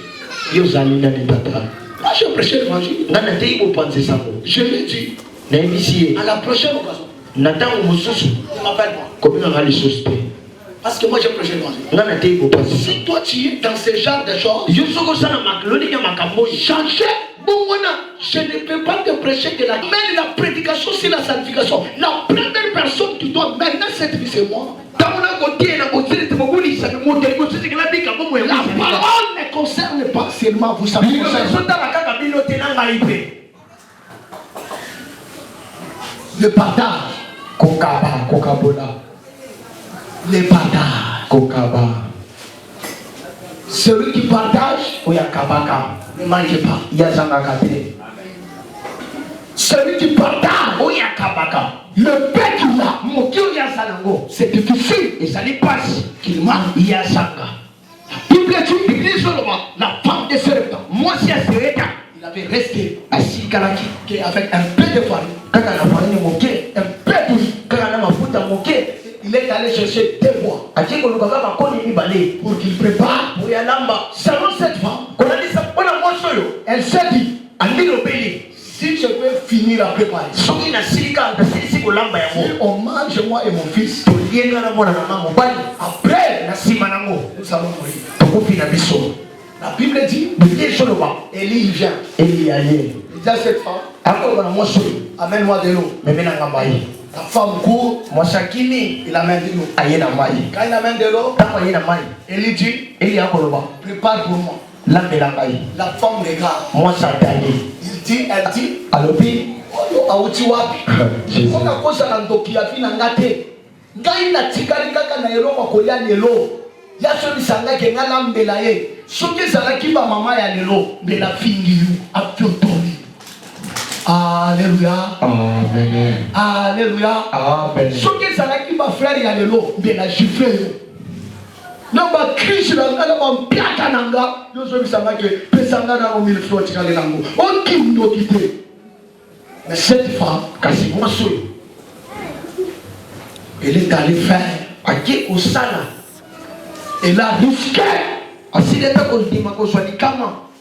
Moi j'ai prêché l'évangile. Je l'ai dit. À la prochaine occasion. Il m'appelle moi. Parce que moi j'ai prêché l'évangile. Si toi tu es dans ce genre de choses, changer. Bon, je ne peux pas te prêcher de la mais la prédication, c'est la sanctification. La première personne qui doit maintenant cette vie, c'est moi. La parole ne concerne pas seulement vous savez. Le partage, le partage, celui qui partage, ne manquez pas. Celui qui partage, le père qu'il a, c'est difficile et ça lui passe qu'il manque. La Bible dit, la femme de Serepta, moi si à Serepta, il avait resté assis avec un peu de farine, un peu de il est allé chercher des bois pour qu'il prépare selon cette femme. Elle s'est dit, si je veux finir à préparer, si on mange moi et mon fils, après nous allons mourir. La Bible dit, Élie il vient. Il dit à cette femme, amène-moi de l'eau. La femme court, il amène de l'eau. Quand il amène de l'eau, Élie dit, prépare pour moi. La femme regarde. Il dit, elle dit, alobi, auti wapi. On a cause à l'andoki a fini en gâte. Gaïna tigari kaka na elo kwa koya lelo. Ya soli sanga ke ngala mbela ye. Soki sala kiba mama ya lelo, mbela fingi yu apiotomi. Alléluia. Amen. Alléluia. Amen. Soki sala kiba frère ya lelo, mbela jifre. Non ba Christ na ngala ba mpiaka nanga. Yo soli sanga ke pesanga na 1000 francs tikale nango. On kindo kite. Mais cette femme, kasi moi seul, elle est allée faire au Sana. Elle a risqué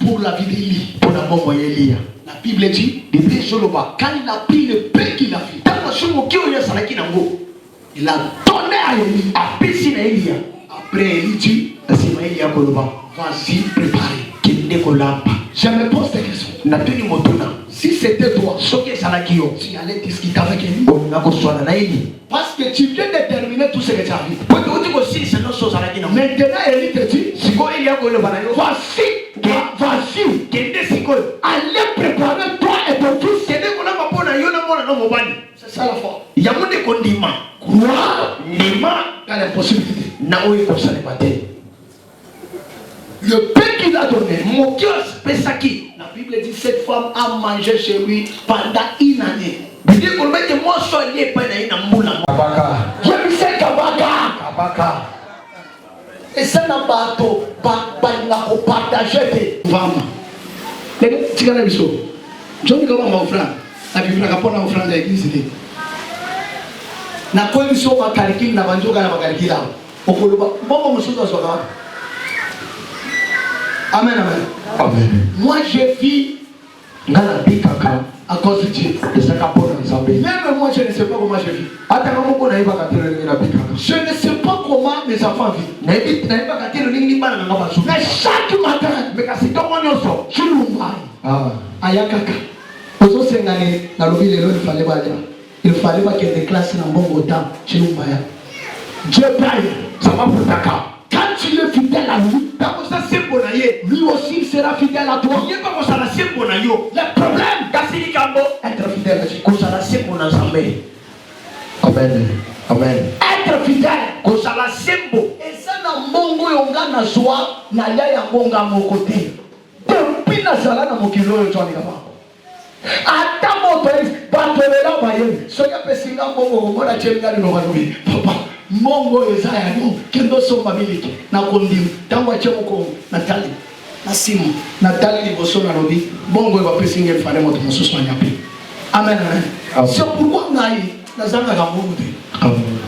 pour la vie d'Élie, pour la mort d'Élie. La Bible dit, quand il a pris le pain qu'il a fait, il a donné à Élie. Après Élie dit, vas-y préparer. Je me pose des questions. Si c'était toi, tu allais discuter avec lui. Parce que tu viens de terminer tout ce que tu as vu. Maintenant, Élie te dit, vas-y, allez préparer toi et ton fils. C'est ça la foi. Croire dans les possibilités. Le pain qu'il a donné, la Bible dit cette femme a mangé chez lui pendant une année. Je me sais Kabaka. Et ça n'a pas partagé. Tu connais le saut. Je ne sais pas mon frère. La Bible n'a pas mon frère de l'église. Na quoi ils sont à calcul, na banjo kana calcul là. Au Koloba, bon monsieur doit se faire. Amen, amen. Amen. Moi je vis dans la vie à cause de Dieu. Même moi je ne sais pas comment je vis. Je ne sais pas comment mes enfants vivent. Mais chaque matin, je l'ouvre. Ayakaka. Il fallait pas qu'il y ait des classes dans bon temps chez nous. Dieu paye, ça va pour ta cas. Quand tu es fidèle à lui, lui aussi il sera fidèle à toi. Nzambe. Amen. Amen. Être fidèle. Kozala sembo. Et ça na mbongo yonga na joie na ya ya ngonga moko te. Depuis nazala na mokili oyo twanika bango. Ata moto batolela baye. Soki apesinga mbongo komona tyenga liloba lobi. Papa, mbongo eza ya no. Kendo somba miliki. Na kondimi. Tango atie moko natali. Na simu. Natali liboso na lobi. Mbongo eba pesinga mfane moto mosusu anyapi. Amen. Amen. C'est pourquoi ngai nazanga ka mbongo te. Amen.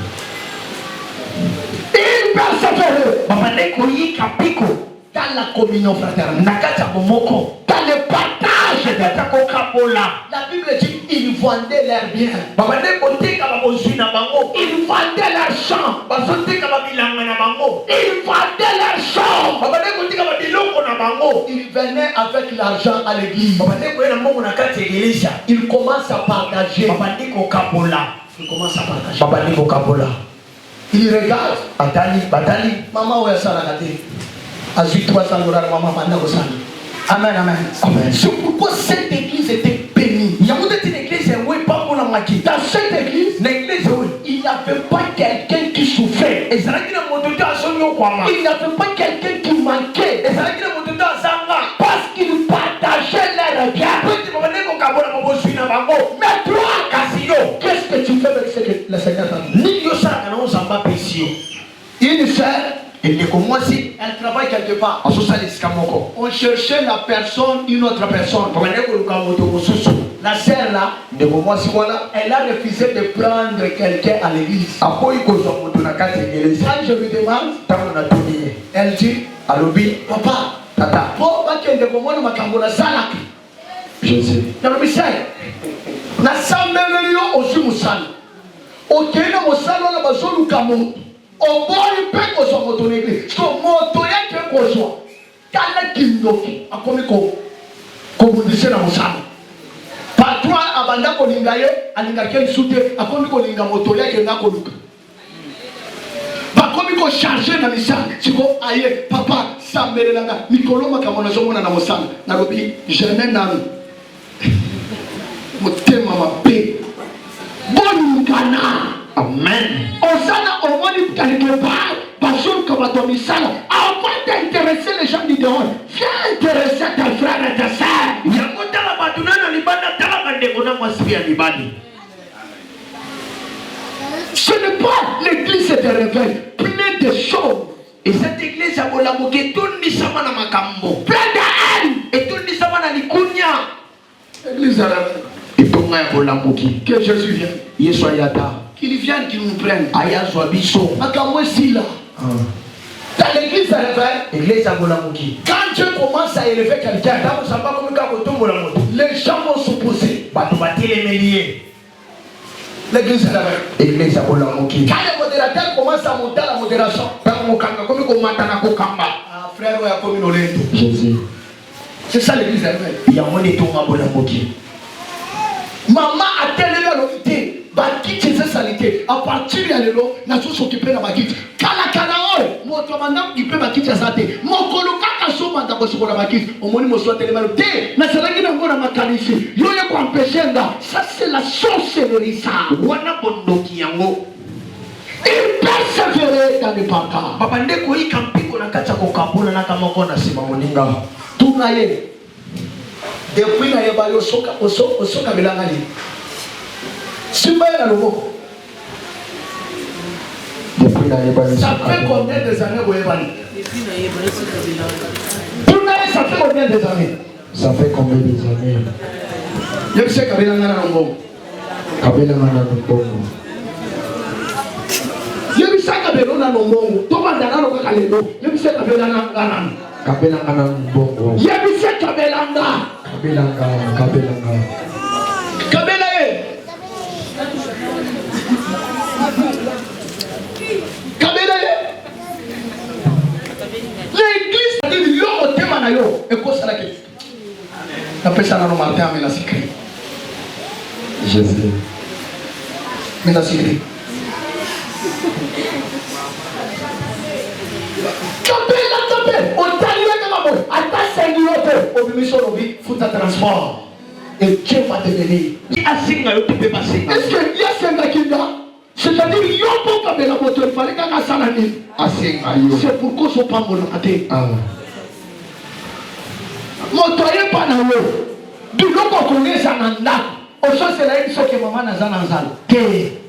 Il persévère. Papa neko yika piko. Dans la communion fraternelle. Nakata bomoko. Dans le partage de ta coca-cola. La Bible dit ils vendaient leurs biens. Papa neko tika babozi na bango. Ils vendaient leurs champs. Bazotika babilanga na bango. Ils vendaient leurs champs. Papa neko tika babiloko na bango. Ils venaient avec l'argent à l'église. Papa neko ena mbongo na kati église. Ils commencent à partager. Papa neko kapola. Ils commencent à partager. Papa neko kapola. Il regarde, batali, maman ou ça la gâté. À 300 $, maman m'a dit ça. Amen, amen. Amen. C'est pourquoi cette église était bénie. Il y a une église où il n'y a pas de maki. Dans cette église, il n'y avait pas quelqu'un qui souffrait. Il n'y avait pas quelqu'un qui manquait. Parce qu'ils partageaient leurs biens. Mais toi, qu'est-ce que tu fais avec ce que le Seigneur t'a dit? Une sœur, elle travaille quelque part. On cherchait la personne, une autre personne. La sœur là, elle a refusé de prendre quelqu'un à l'église. Quand je lui demande, elle dit, papa, tata, Je sais. na sambelelio osumusana okena mosalo na bazoluka moto oboli pe kozwa moto na église so moto yake kozwa kala kindoki akomi komundise na mosalo patron abanda kolinga ye alingaki lisute akomi kolinga moto yake nga koluka bakomi ko charger na misala siko aye papa sambelelanga mikolo makambo nazomona na mosalo nakobi jamais nanu motema mabe bolingana. Amen. Osana omoni quelque part parce que va ton misala avant d'intéresser les gens du dehors viens intéresser tes frères et tes sœurs. Yamuta la baduna na libanda tala kande kona mwasibia libani. Ce n'est pas l'église de réveil plein de choses. Et cette église a bolamoke tourni sama na makambo plein de haine et tourni sama na likunya. L'église a réveil et pour moi bolamoki que Jésus vienne Yesu ayata qu'il vienne qu'il nous prenne aya zwabiso makambo si là dans l'église à réveil l'église à bolamoki. Quand Dieu commence à élever quelqu'un les gens vont s'opposer l'église à réveil l'église à bolamoki. Quand le modérateur commence à monter la modération frère ya communauté Jésus. C'est ça l'église à réveil. Il y a moins de temps à bolamoki. Maman a tellement l'hôpital, bakiti c'est salité. À partir de l'élo, n'a tout s'occuper de bakiti. Kala kanaol, mon commandant qui peut bakiti à santé. Mon coloca kaso manda bosso la bakiti. Au moins mo soit tellement le thé. Na salaki na ngona makanisi. Yo ya kwa mpeshenda. Ça c'est la sorcellerie ça. Wana bondoki yango. Il persévérait dans le parcours. Papa ndeko yi kampiko na kacha ko kapona na kama kona sima moninga. Tunaye. Depuis la yeba yo soka belangani simba ya lobo depuis la yeba ça fait combien des années vous yeba depuis la yeba soka belangani ça fait combien des années Ça fait combien des années? Je sais kabelangana longo Kabelangana longo je sais kabelona longo to bandana lo kalelo je sais kabelangana Kabelangana longo je sais kabelanga Kabelanga. Kabelaye. Kabelaye. L'église a dit l'homme au thème na yo et quoi ça la question. La personne a remarqué mais la secret. Jésus. Mais la secret. Kabela. On t'a dit que maman, à ta singularité, au mission de vie, faut ta transport. Et Dieu va te bénir. Est-ce qu'il y a 5 kinda? C'est-à-dire, il y a beaucoup de moto, il fallait qu'un salami. C'est pourquoi je ne pas mon raté. Moto n'est pas dans l'eau. Du coup, on connaît ça dans l'eau. Au sens c'est là, il faut que maman n'a pas dans l'eau.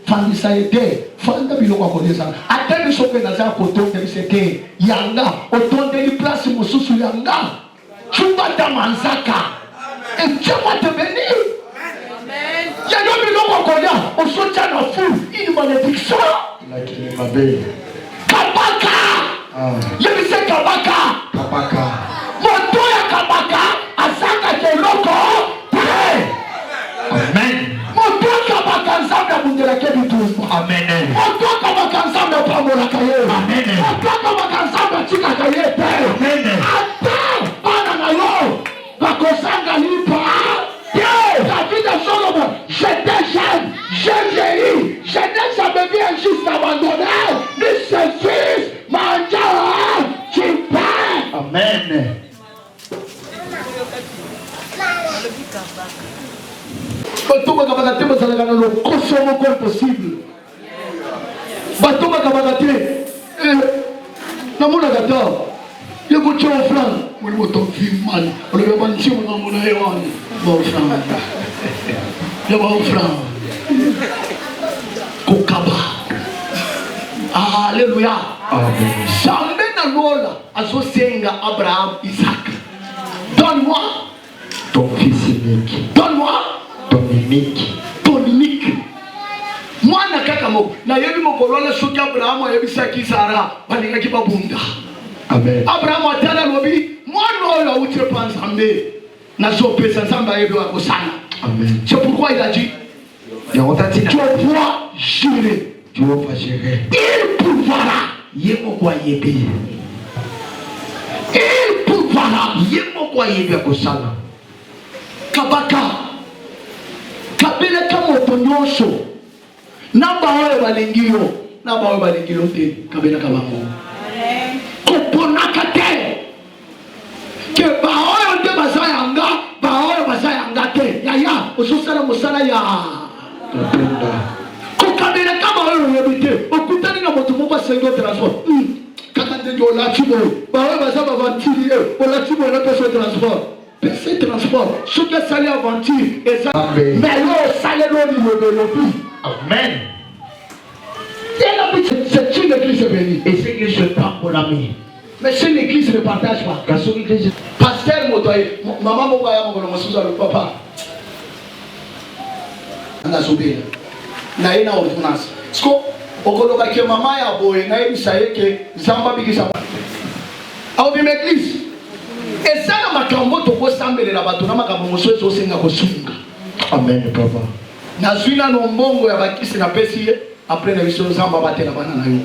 Fandi ça était. Fandi bilo kwa connaît ça. Attends, il faut que n'a pas koto, c'était yanga. Autant de place, mon sous yanga. Tu vas dans Manzaka. Et Dieu va te bénir. Il y a des gens qui connaissent. On se tient en fou. Une malédiction. Kabaka. Il y a des Kabaka. Montoya Kabaka. Asaka Keloko. Amen. Montoya Kabaka. Nzambe abundela kebitu. Amen. Montoya Kabaka. Nzambe apamola kaye. Amen. Montoya Kabaka. Nzambe atika kaye. Amen. Attends. Bana na yo. Bakosanga lipa. David de Solomon, j'étais jeune, j'ai vieilli, je n'ai jamais vu un juste abandonné, ni ses fils, mangeant, tu paies. Amen. Bato bakabakate bazalaka na lokoso moko impossible. Bato bakabakate namonaka ta yekotya offrande moli motovimani olobi bantie mongambo na ye wana baoffrande ya baoffrande kokaba. Alléluia. Zambe na lola azosenga Abraham, Isaac. Donne-moi ton fils unique. Donne-moi ton unique. Ton unique. Moi na kaka moko na yebi mokolo na soki Abraham ayebisaki Sara balingaki babunda. Amen. Abraham atala lobi mwana oyo autre pa Nzambe nazopesa Nzambe ayebi akosala. Amen. C'est pourquoi il a dit tu vas gérer. Tu vas pas gérer. Il pourra. Yemo kwa yebi. Il pourra. Yemo kwa yebi akosala. Kabaka. Kabele kama otonyosho. Namba oyo balingio. Namba oyo balingio te. Kabele kama mo. Koponaka te. Ke ba oyo te bazayanga. Ba oyo bazayanga te. Yaya. Ososala mosala ya. Kokabele kama oyo yebite. Okutani na moto moko sengo transport. Kaka ndengo latibo. Ba oyo bazaba vantili e. Olatibo na pesa transport. Pesa transport. Soki sali aventure eza. Mais yo sali lo ni lobi. Amen. C'est une église bénie. Et c'est que je prends pour l'ami. Mais si l'église ne partage pas, pasteur Motoye, maman Mokoya Mokolo Masuza le papa. On a soubé. Na ina ordonnance. Sko okoloba ke mama ya boye na ebisaye ke Zamba bikisa. Au bi l'église. Et ça na makambo to ko sambelela bato na makambo moso so senga ko sunga. Amen papa. Na zwina no mbongo ya bakisi na pesi après na biso Zamba batela bana na yo.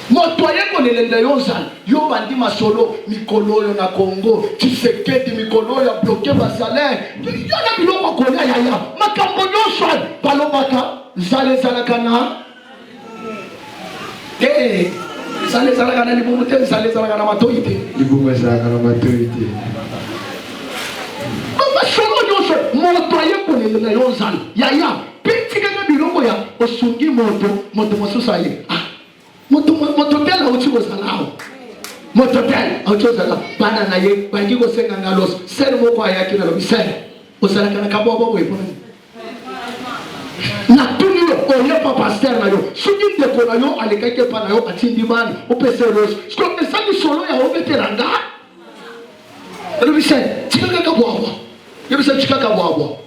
Motoye konelenda yonzala yo bandi masolo mikolo yo na Congo Tshisekedi mikolo ya bloqué ba salaire yo na biloko kolia yaya makambo nyonso balobaka zale zala kana zale zala kana libumu te zale zala kana matoite libumu zala kana matoite mama solo nyonso motoye konelenda yonzala yaya pitika na biloko ya osungi moto mosusa ye mototel auti kozalao mototel auti kozalao bana na ye bangi kosenga ngalos sere moko ayaki na lobi sere osalaka na kabobo boye pona na tuni yo oye pa pasteur na yo soki ndeko na yo alekaki pa na yo atindi bana opese rose sko esali solo ya obeteranga lobi sere tikaka kabwabwa yobi sere tikaka kabwabwa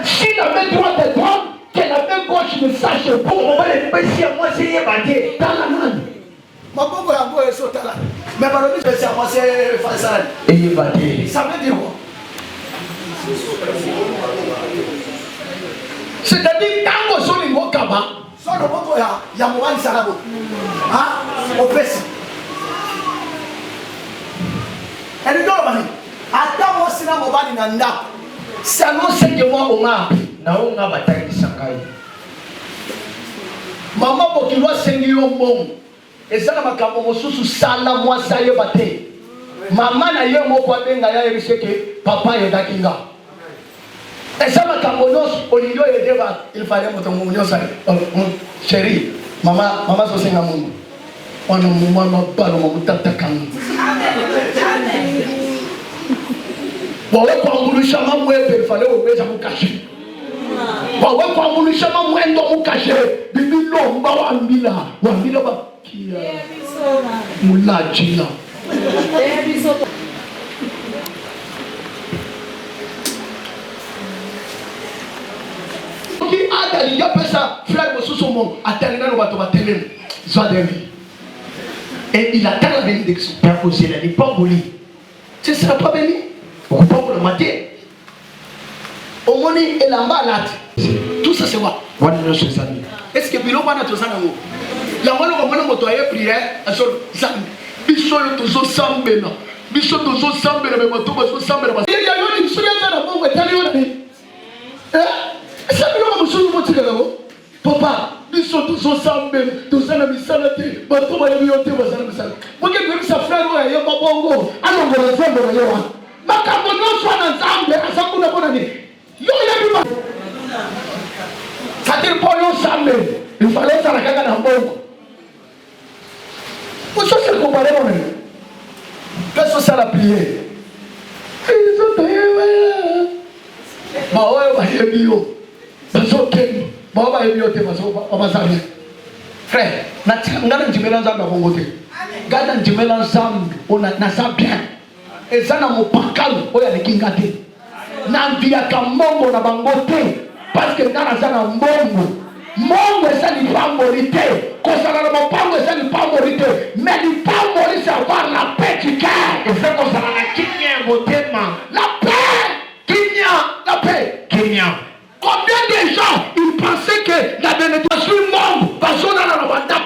si la main droite est droite que la main gauche ne sache pas. On va les passer à moi, c'est yébate. Dans la main. Ma bonne la boue est sautée là. Mais par le but, c'est à moi, c'est facile. Et yébate. Ça veut dire quoi? C'est-à-dire, quand on sort les mots kaba, soit le mot il y a un moment de sarabo. Hein? On fait ça. Et nous devons attends, moi, c'est là, mon bani nanda. Ça nous c'est que moi, on a. Na bataille de Sakai. Maman Bokilwa Sengio Mom. Et ça, ma capo sous sala moi ça y est batté. Maman n'a eu mon quoi benga ya que papa est dakinga. Et ça m'a cambonos au niveau de débat, il fallait mon ton ça. Chérie, maman so senga mungu. On mama balo mo tata kan. Bon, kwa ngulisha mamwe il fallait obeza mu cacher. Bon, kwa ngulisha mamwe ndo mu cacher. Bibi lomba wa mbila ba kia. Mulajila. Il y a ça, frère Mossou Somo, à terminer et il attend la bénédiction. Père Osé, il n'est pas béni. Tu ne seras pas béni. On ne peut pas le mater. Au moins, il est en bas là. Tout ça, c'est quoi? Est-ce que Bilo va notre sang? La moelle, on va nous prière. Bichon, tous aux sambes. Bichon, tous aux sambes. Mais moi, tout aux sambes. Il y a une souillance à la bombe. Papa, nous sommes tous ensemble, tous en amitié, mais tout va bien, tout va bien. Moi, je veux que ça frère, il y a pas bon. Alors, on va faire le yoga. Ma carte non soit ensemble, à ça qu'on a bonne année. Yo, il y a du ça t'est pas ensemble. Il fallait ça la caca dans bon. Vous savez ce qu'on parle moi. Qu'est-ce que ça la prière? Ils ont payé. Bah ouais, bah bio. Frère, bien. Et ça n'a parce que mais il pas mourir, c'est avoir la paix du cœur. Et c'est comme ça la paix, la paix, combien de gens ils pensaient que la bénédiction monde parce qu'on a la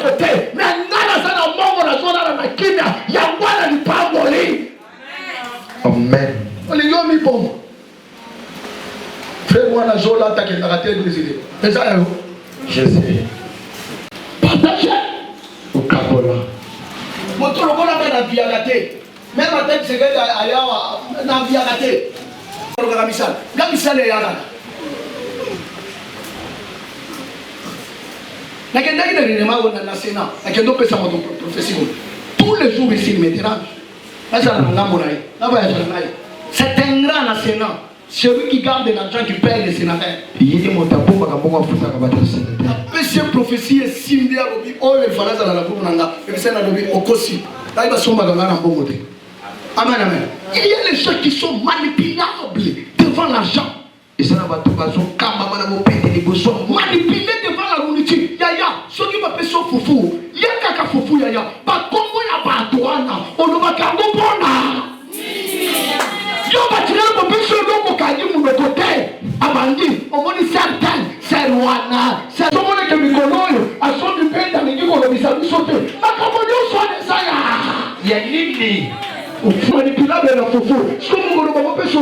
côté, mais dans la monde la zone dans la kimia, il y a quoi ne pas mourir. Amen. On les a mis bon. Frère moi la zone là t'as qu'à rater Brésil. C'est ça Jésus. Partagez au Kabola. Mon tour le voilà dans la vie à gâter. Même à tête c'est que ailleurs dans la vie à gâter. Gamisal est là. Tous les jours ici, il me dérange. C'est un grand enseignant. Celui qui garde l'argent qui paye les sénateurs. La prophétie est similée à l'objet. Oh, il fallait ça dans la boue. Il fallait l'objet au Kossi. Là, il va sommer dans la boue. Amen, amen. Il y a les gens qui sont manipulables devant l'argent. Et ça n'a pas tout cas. Manipulés devant la nourriture. Yaya, ceux qui m'appellent son foufou. Il y a caca foufou, yaya. Pas comme il y a pas douana. On ne va pas comprendre. Yo va tirer mon péché au nom de mon côté. Abandi, on va dire certains. C'est Rwanda. C'est tout le monde qui me connaît. À son du pays, dans les gens qui ont sauté. Ma camarade, soit des saillas. Il y a une manipulable la foufou. Ce que nous avons fait $100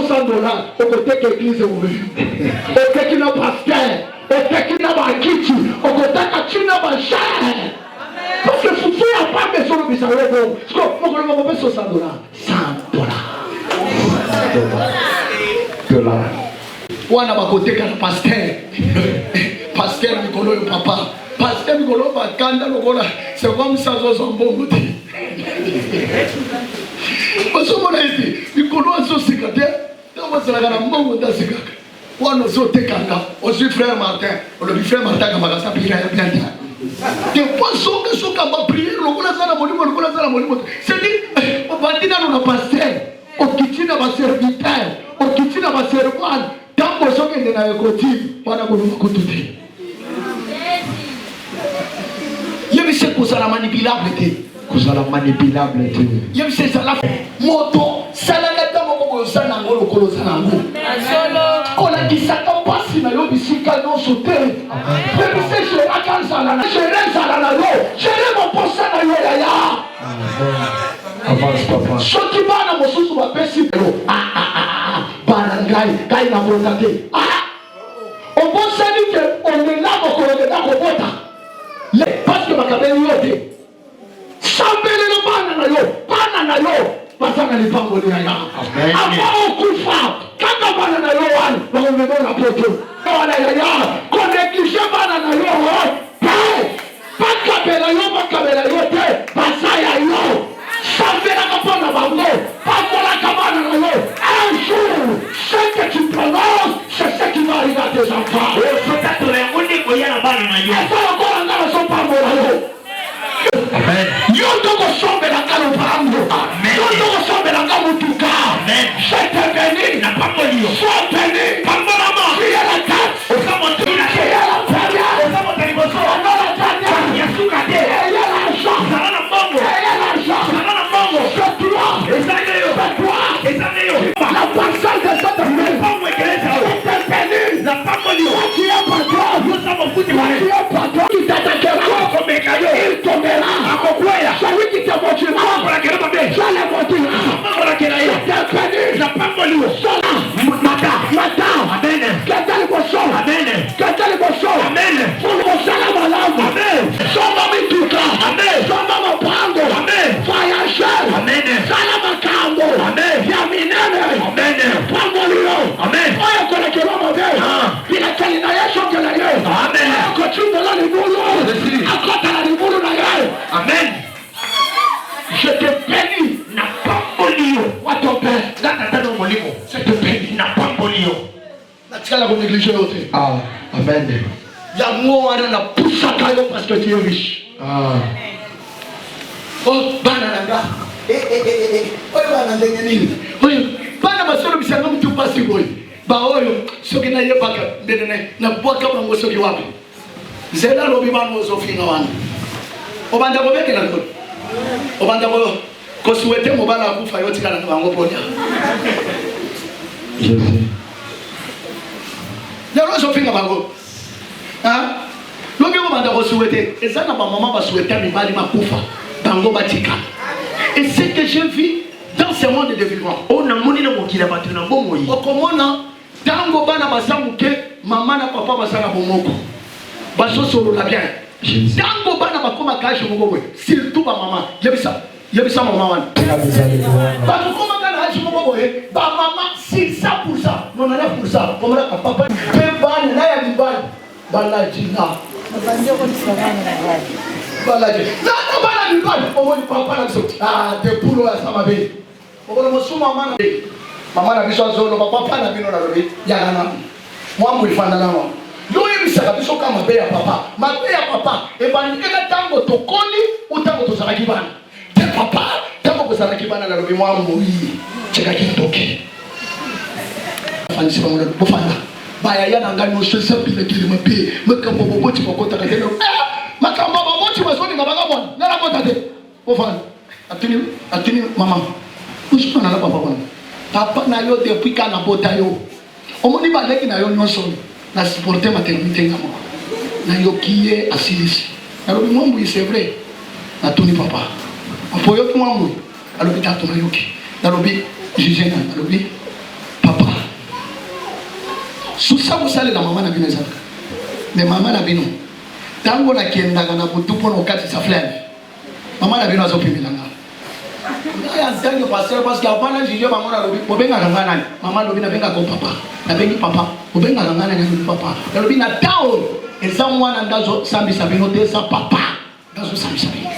au côté que l'église est ouverte. Au côté qu'il n'a pas fait. Au côté qu'il n'a pas quitté. Au côté qu'il n'a pas cher. Parce que foufou n'a pas besoin de bizarre. Ce que nous avons fait $100. $100. Ou on a pas côté qu'un pasteur. Pasteur Nicolo et papa. Pasteur Nicolo va canter le gola. C'est comme ça son bon côté. Parce que mon avis, il connaît son secrétaire. On va se la garder mon dans ce cas. On nous a été candidat. On suit frère Martin. On le dit frère Martin comme ça puis il a bien dit. Des fois que ce qu'on va prier, le gola ça la monument, le gola ça la monument. C'est dit, on va dire dans nos pasteurs, on quitte dans serviteur, on quitte dans servant. Tant que ce que dans le côté, on a voulu côté. Il y a ce que ça la manipulabilité. Kuzala manipulable tu. Yebise sala moto sala ngata moko sana ngolo kolo sana ngo. Solo kola kisaka pasi na yo bisika no sote. Yebise je akan sala na je ren sala na yo. Je le mo posa na yo ya ya. Avance papa. Soki bana mosusu ba pesi pelo. Bana ngai na volonté. On pense dire que on est là pour qu'on est là pour bota. Parce que makabeli yote. Sambele no bana na yo, basanga ni pango ni ya. Aba okufa, kaka bana na yo wani, bombebo na poto. Wana yaya, ko néglige bana na yo. Bakabela yo te. Basaya yo. Savela kapona bango. Pakola kabana na yo. Un jour, ce que tu prononces, c'est ce qui va arriver à tes enfants. Amen. Yo dogo sombe la kalo pango. Amen. Yo dogo sombe la kalo tuka. Amen. Je te bénis. Na pango liyo. Sois béni. Pango la main. Tu es la tête. Osamo tu es la première. Osamo tu es la dernière. Yasuka te. Et y'a l'argent. Ça va na pango. Et y'a l'argent. Ça va na pango. C'est toi. Et ça n'est yo. C'est toi. Et ça n'est yo. La personne de cette maison. Pango est qu'elle est ça. Je te bénis. Na pango liyo. Tu es patron. Osamo kuti mane. Tu es patron. Tu t'attaqueras. Il tombera. Celui qui te montira, je l'ai montré. Je t'ai béni. Madame, qu'est-ce que c'est? Amen. Qu'est-ce que c'est? Amen. Pour le salam à l'âme. Amen. Son nom est tout là. Amen. Son nom est prendre. Amen. Voyageur. Amen. Salam à Kambo. Amen. Yaminene. Amen. Prends-moi. Amen. Oya kona kero mabe. Bila kali na yesho kela ye. Amen. Kochumba la libulu. Akota la libulu na ye. Amen. Je te bénis. Na pambolio. Watope. Gata tano molimo. Je te bénis. Na pambolio. Na tikala ko négliger yote. Amen. Ya mo wana na poussa kayo parce que tu es riche. Oh, bana nanga. Oyo bana ndenge nini? Oyo bana basolo bisanga mtu pasi boy. Ba oyo soki na yebaka ndene na bwaka bango soki wapi. Zela lobi bana ozofinga wana. Obanda ko beke na ko. Obanda ko souhaiter mobala akufa yoti kana bango ponya. Jésus. Yaro ozofinga bango. Lobi obanda ko souhaiter ezana ba maman ba souhaiter mibali makufa. Bango batika. Et ce que je vis dans ce monde de vivant. On a moni na mokila batu na bongo yi. Okomona tango bana basamuke mama na papa basala bomoko. Baso solo la bien. Tango bana bakoma kaje moko we. Surtout ba mama. Yebisa mama wana. Ba koma kana haji moko we. Ba mama 600%, 99%. Komona papa pe bana na ya libali. Bana jina. Banjo ko tsana na gadi. Balaje. Na bana libali. Omoni papa na so. De pulo ya sama be. Okono musuma mama na. Mama na biso zolo papa na bino na lobi. Ya na. Mwa ifana na mwa. Loye bisaka biso kama be ya papa. Mabe ya papa. E bandika tango tokoli utango tosaraki bana. Te papa tango tosaraki bana na lobi mwa muyi. Cheka kitoke. Fanisi bango bofanda. Baya yana ngani no shesa pile kile mabe. Makambo boboti kokota ka teno. Makambo boboti bazoni ngabanga bwana. Nala kota te. Bofanda. Atini mama. Usipana na papa bwana. Papa na yo depuis kana bota yo. Omoni baleki na yo nyonso. Na supporter maternité ngamo. Na yo kiye asilisi. Na lobi mwambu c'est vrai. Na toni papa. Apoyo ki mwambu. Alobi tatu na yoki. Na lobi jijena. Na lobi papa. Susa musale na mama na bino ezaka. Mais mama na bino. Tango na kiendaga na butupo no kati sa flemme. Mama na bino azopimilanga. Ya ntango passer parce que avant là j'ai maman na lobi obenga ngana nani. Mama lobi na benga ko papa. Na bengi papa. Obenga ngana nani papa. Na lobi na town. Eza mwana ndazo sambi sabino te sa papa. Ndazo sambi sabino.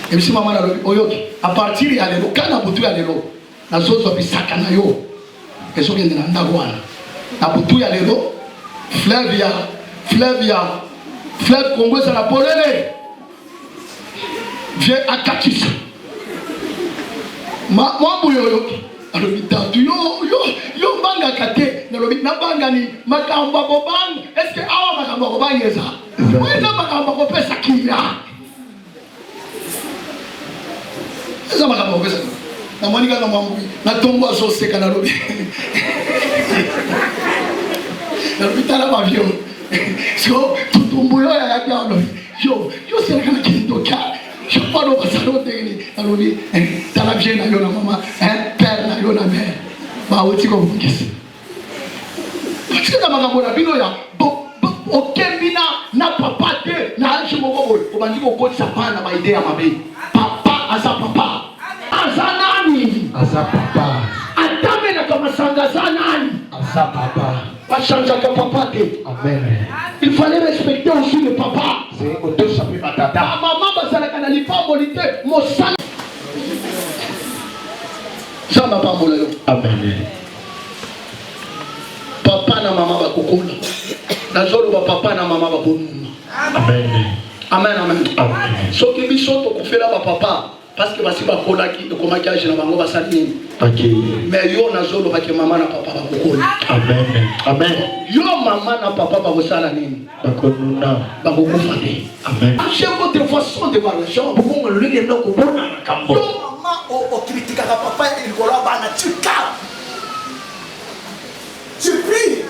Et puis maman na lobi oyoki. À partir ya lelo kana butu ya lelo. Na zozo bisaka na yo. Ezo kende na ndagwana. Na butu ya lelo Fleuve Congo za la polele. Viens à Kakis. Mwambu yoyoki. Alobi tatu yo banga kate. Nalobi na banga ni makamba bobang. Est-ce que awa makamba bobang yeza? Wena makamba kopesa kia. Eza makamba kopesa. Na monika na mwambu. Na tombo azoseka nalobi. Nalobi tala avion. So tutumbu yo ya yalo. Yo c'est kana kindoka. Je parle au salon de l'Aloni, t'as la vie na yona mama, père na yona mère. Ba oti ko bukisi. Parce que na makambo bino ya okembina na papa te na anchi moko boy. Obandi ko kotsa bana ba idea mabe. Papa asa papa. Asa nani? Asa papa. Atame na kama sanga sa nani? Asa papa. a changé que papa. Amen. Il fallait respecter aussi le papa. C'est auto chapitre Ta tata. maman bazalaka na lipambolite mosala. Ça m'a pas volé. Amen. Papa na maman bakokola. Nazolo ba papa na maman bakonuma. Amen. Amen amen. Amen. Soki biso to kofela ba papa parce que basi bakola ki ko makiage na bango basali. Ok. Mais yo nazolo ba ke maman na papa bakokola. Amen. Amen. Yo maman na papa bakosala nini? Bakonuna. Bakokufa te. Amen. J'ai votre façon de voir les choses. Pourquoi on lui dit non? Yo maman au critique papa il kola bana tika. Tu pries.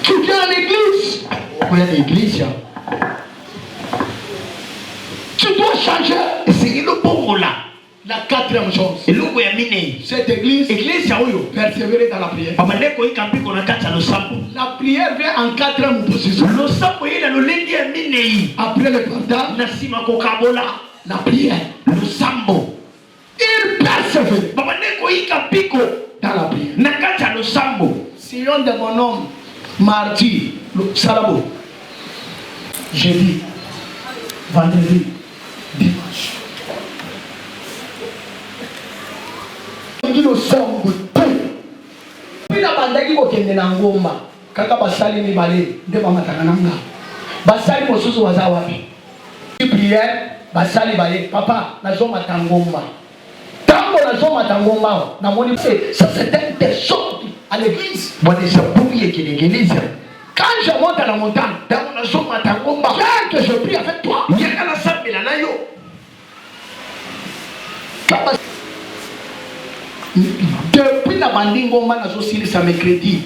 Tu viens à l'église. Oui, à l'église. Tu dois changer. C'est le bon là. La quatrième chose. Et l'eau est minée. Cette église, persévérer dans la prière. La prière vient en quatrième position. Après le pardon, la prière. Il persévère dans la prière. Sillon de mon homme, mardi, Salabo, jeudi, vendredi, dimanche. Pina bandaki kokende na ngomba kaka basali mibale nde bamataka na nga basali mosusu baza wapi prière basali baye papa nazomata ngomba tango nazomata ngomba namoni ça c'était des choses à l'église Moi déjà pour y aller à l'église. quand je monte à la montagne tango nazomata ngomba que je prie avec toi Yaka na sabela na yo. depuis la bandi ngomba nazosilisa mercredi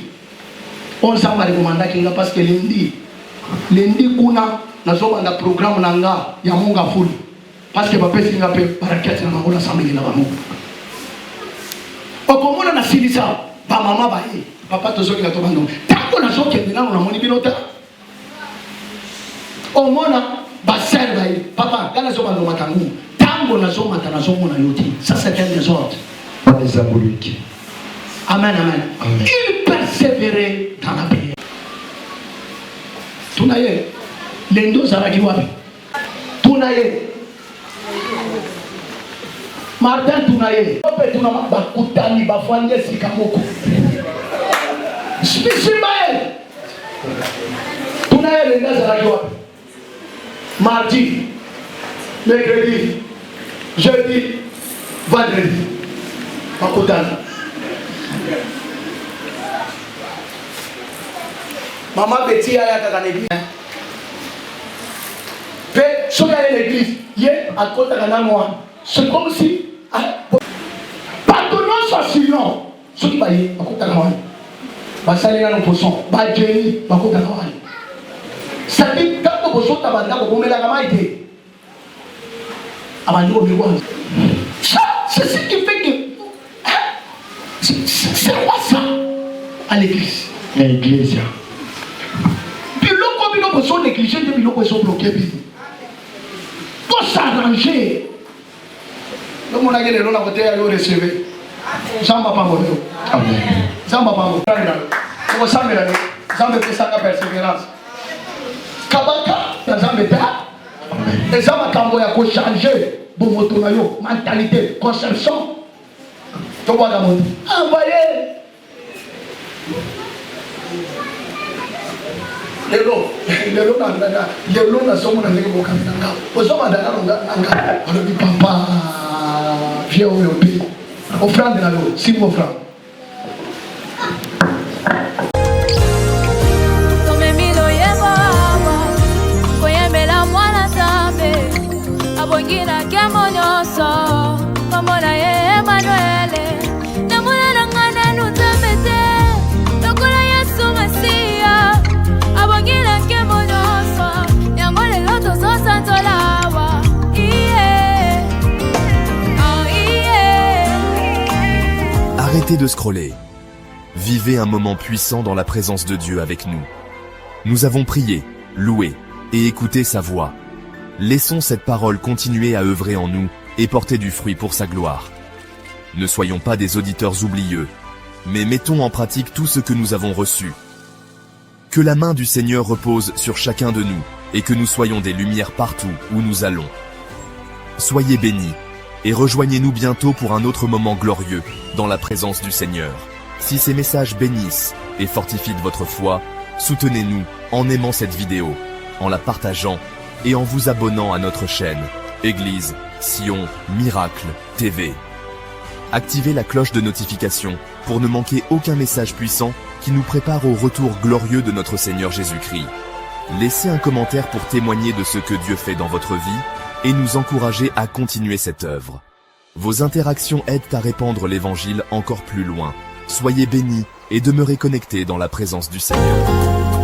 on samba rekomandaki nga parce que lundi kuna nazobanda programme na nga ya monga fulu parce que bapesi nga mpe baraketi na bango nasambeli na bango okomona nasilisa bamama baye papa tozokinga tobando ntango nazokende nano namoni bino te omona baser baye papa nga nazobanda matangu ntango nazomata nazomona yo te ça c'est un désordre. Amen, amen. Amen. Il persévérait dans la prière. Tunaye, lendo zaraki wapi? Tunaye. Martin tunaye. Ope tunama bakutani bafanye sikamoko. Spisimae. Tunaye lendo zaraki wapi? Mardi, mercredi, jeudi, vendredi. Bakutani. Maman Betty a été dans l'église. Si on est à l'église, à côté de moi, c'est comme si. Pardonnons ça sinon. Ce qui va y aller, à côté de moi. Basaler dans nos poissons. Badjeni, à côté de moi. Ça dit, quand vous êtes à Banda, vous mettez la main. C'est ce qui fait que. C'est quoi ça? À l'église. L'église. Ils sont négligés, ils sont bloqués. Il faut s'arranger. Le monde a gagné le côté à recevoir. Jean Papa Modo. Amen. Jean Papa Modo. Vous savez, Jean me fait ça la persévérance. Kabaka, Jean me fait. Et Jean m'a camboya pour changer. Bon motonayo, mentalité, conception. Tu vois la monde. Envoyez. Lelo na somo na ndenge boka nanga. Ozoma dana nanga. Olobi papa. Viens au pays. Offrande na lo, 6 offrandes. Koyembela mwana Nzambe abongina kemonyoso komona ye Emmanuel namona nangana Nzambe te lokola Yesu Masiya abongina kemonyoso yango lelo tozosanzolawa Arrêtez de scroller. Vivez un moment puissant dans la présence de Dieu avec nous. Nous avons prié, loué et écouté sa voix. Laissons cette parole continuer à œuvrer en nous et porter du fruit pour sa gloire. Ne soyons pas des auditeurs oublieux, mais mettons en pratique tout ce que nous avons reçu. Que la main du Seigneur repose sur chacun de nous, et que nous soyons des lumières partout où nous allons. Soyez bénis, et rejoignez-nous bientôt pour un autre moment glorieux, dans la présence du Seigneur. Si ces messages bénissent et fortifient votre foi, soutenez-nous en aimant cette vidéo, en la partageant et en vous abonnant à notre chaîne, Église Sion Miracle TV. Activez la cloche de notification pour ne manquer aucun message puissant qui nous prépare au retour glorieux de notre Seigneur Jésus-Christ. Laissez un commentaire pour témoigner de ce que Dieu fait dans votre vie et nous encourager à continuer cette œuvre. Vos interactions aident à répandre l'Évangile encore plus loin. Soyez bénis et demeurez connectés dans la présence du Seigneur.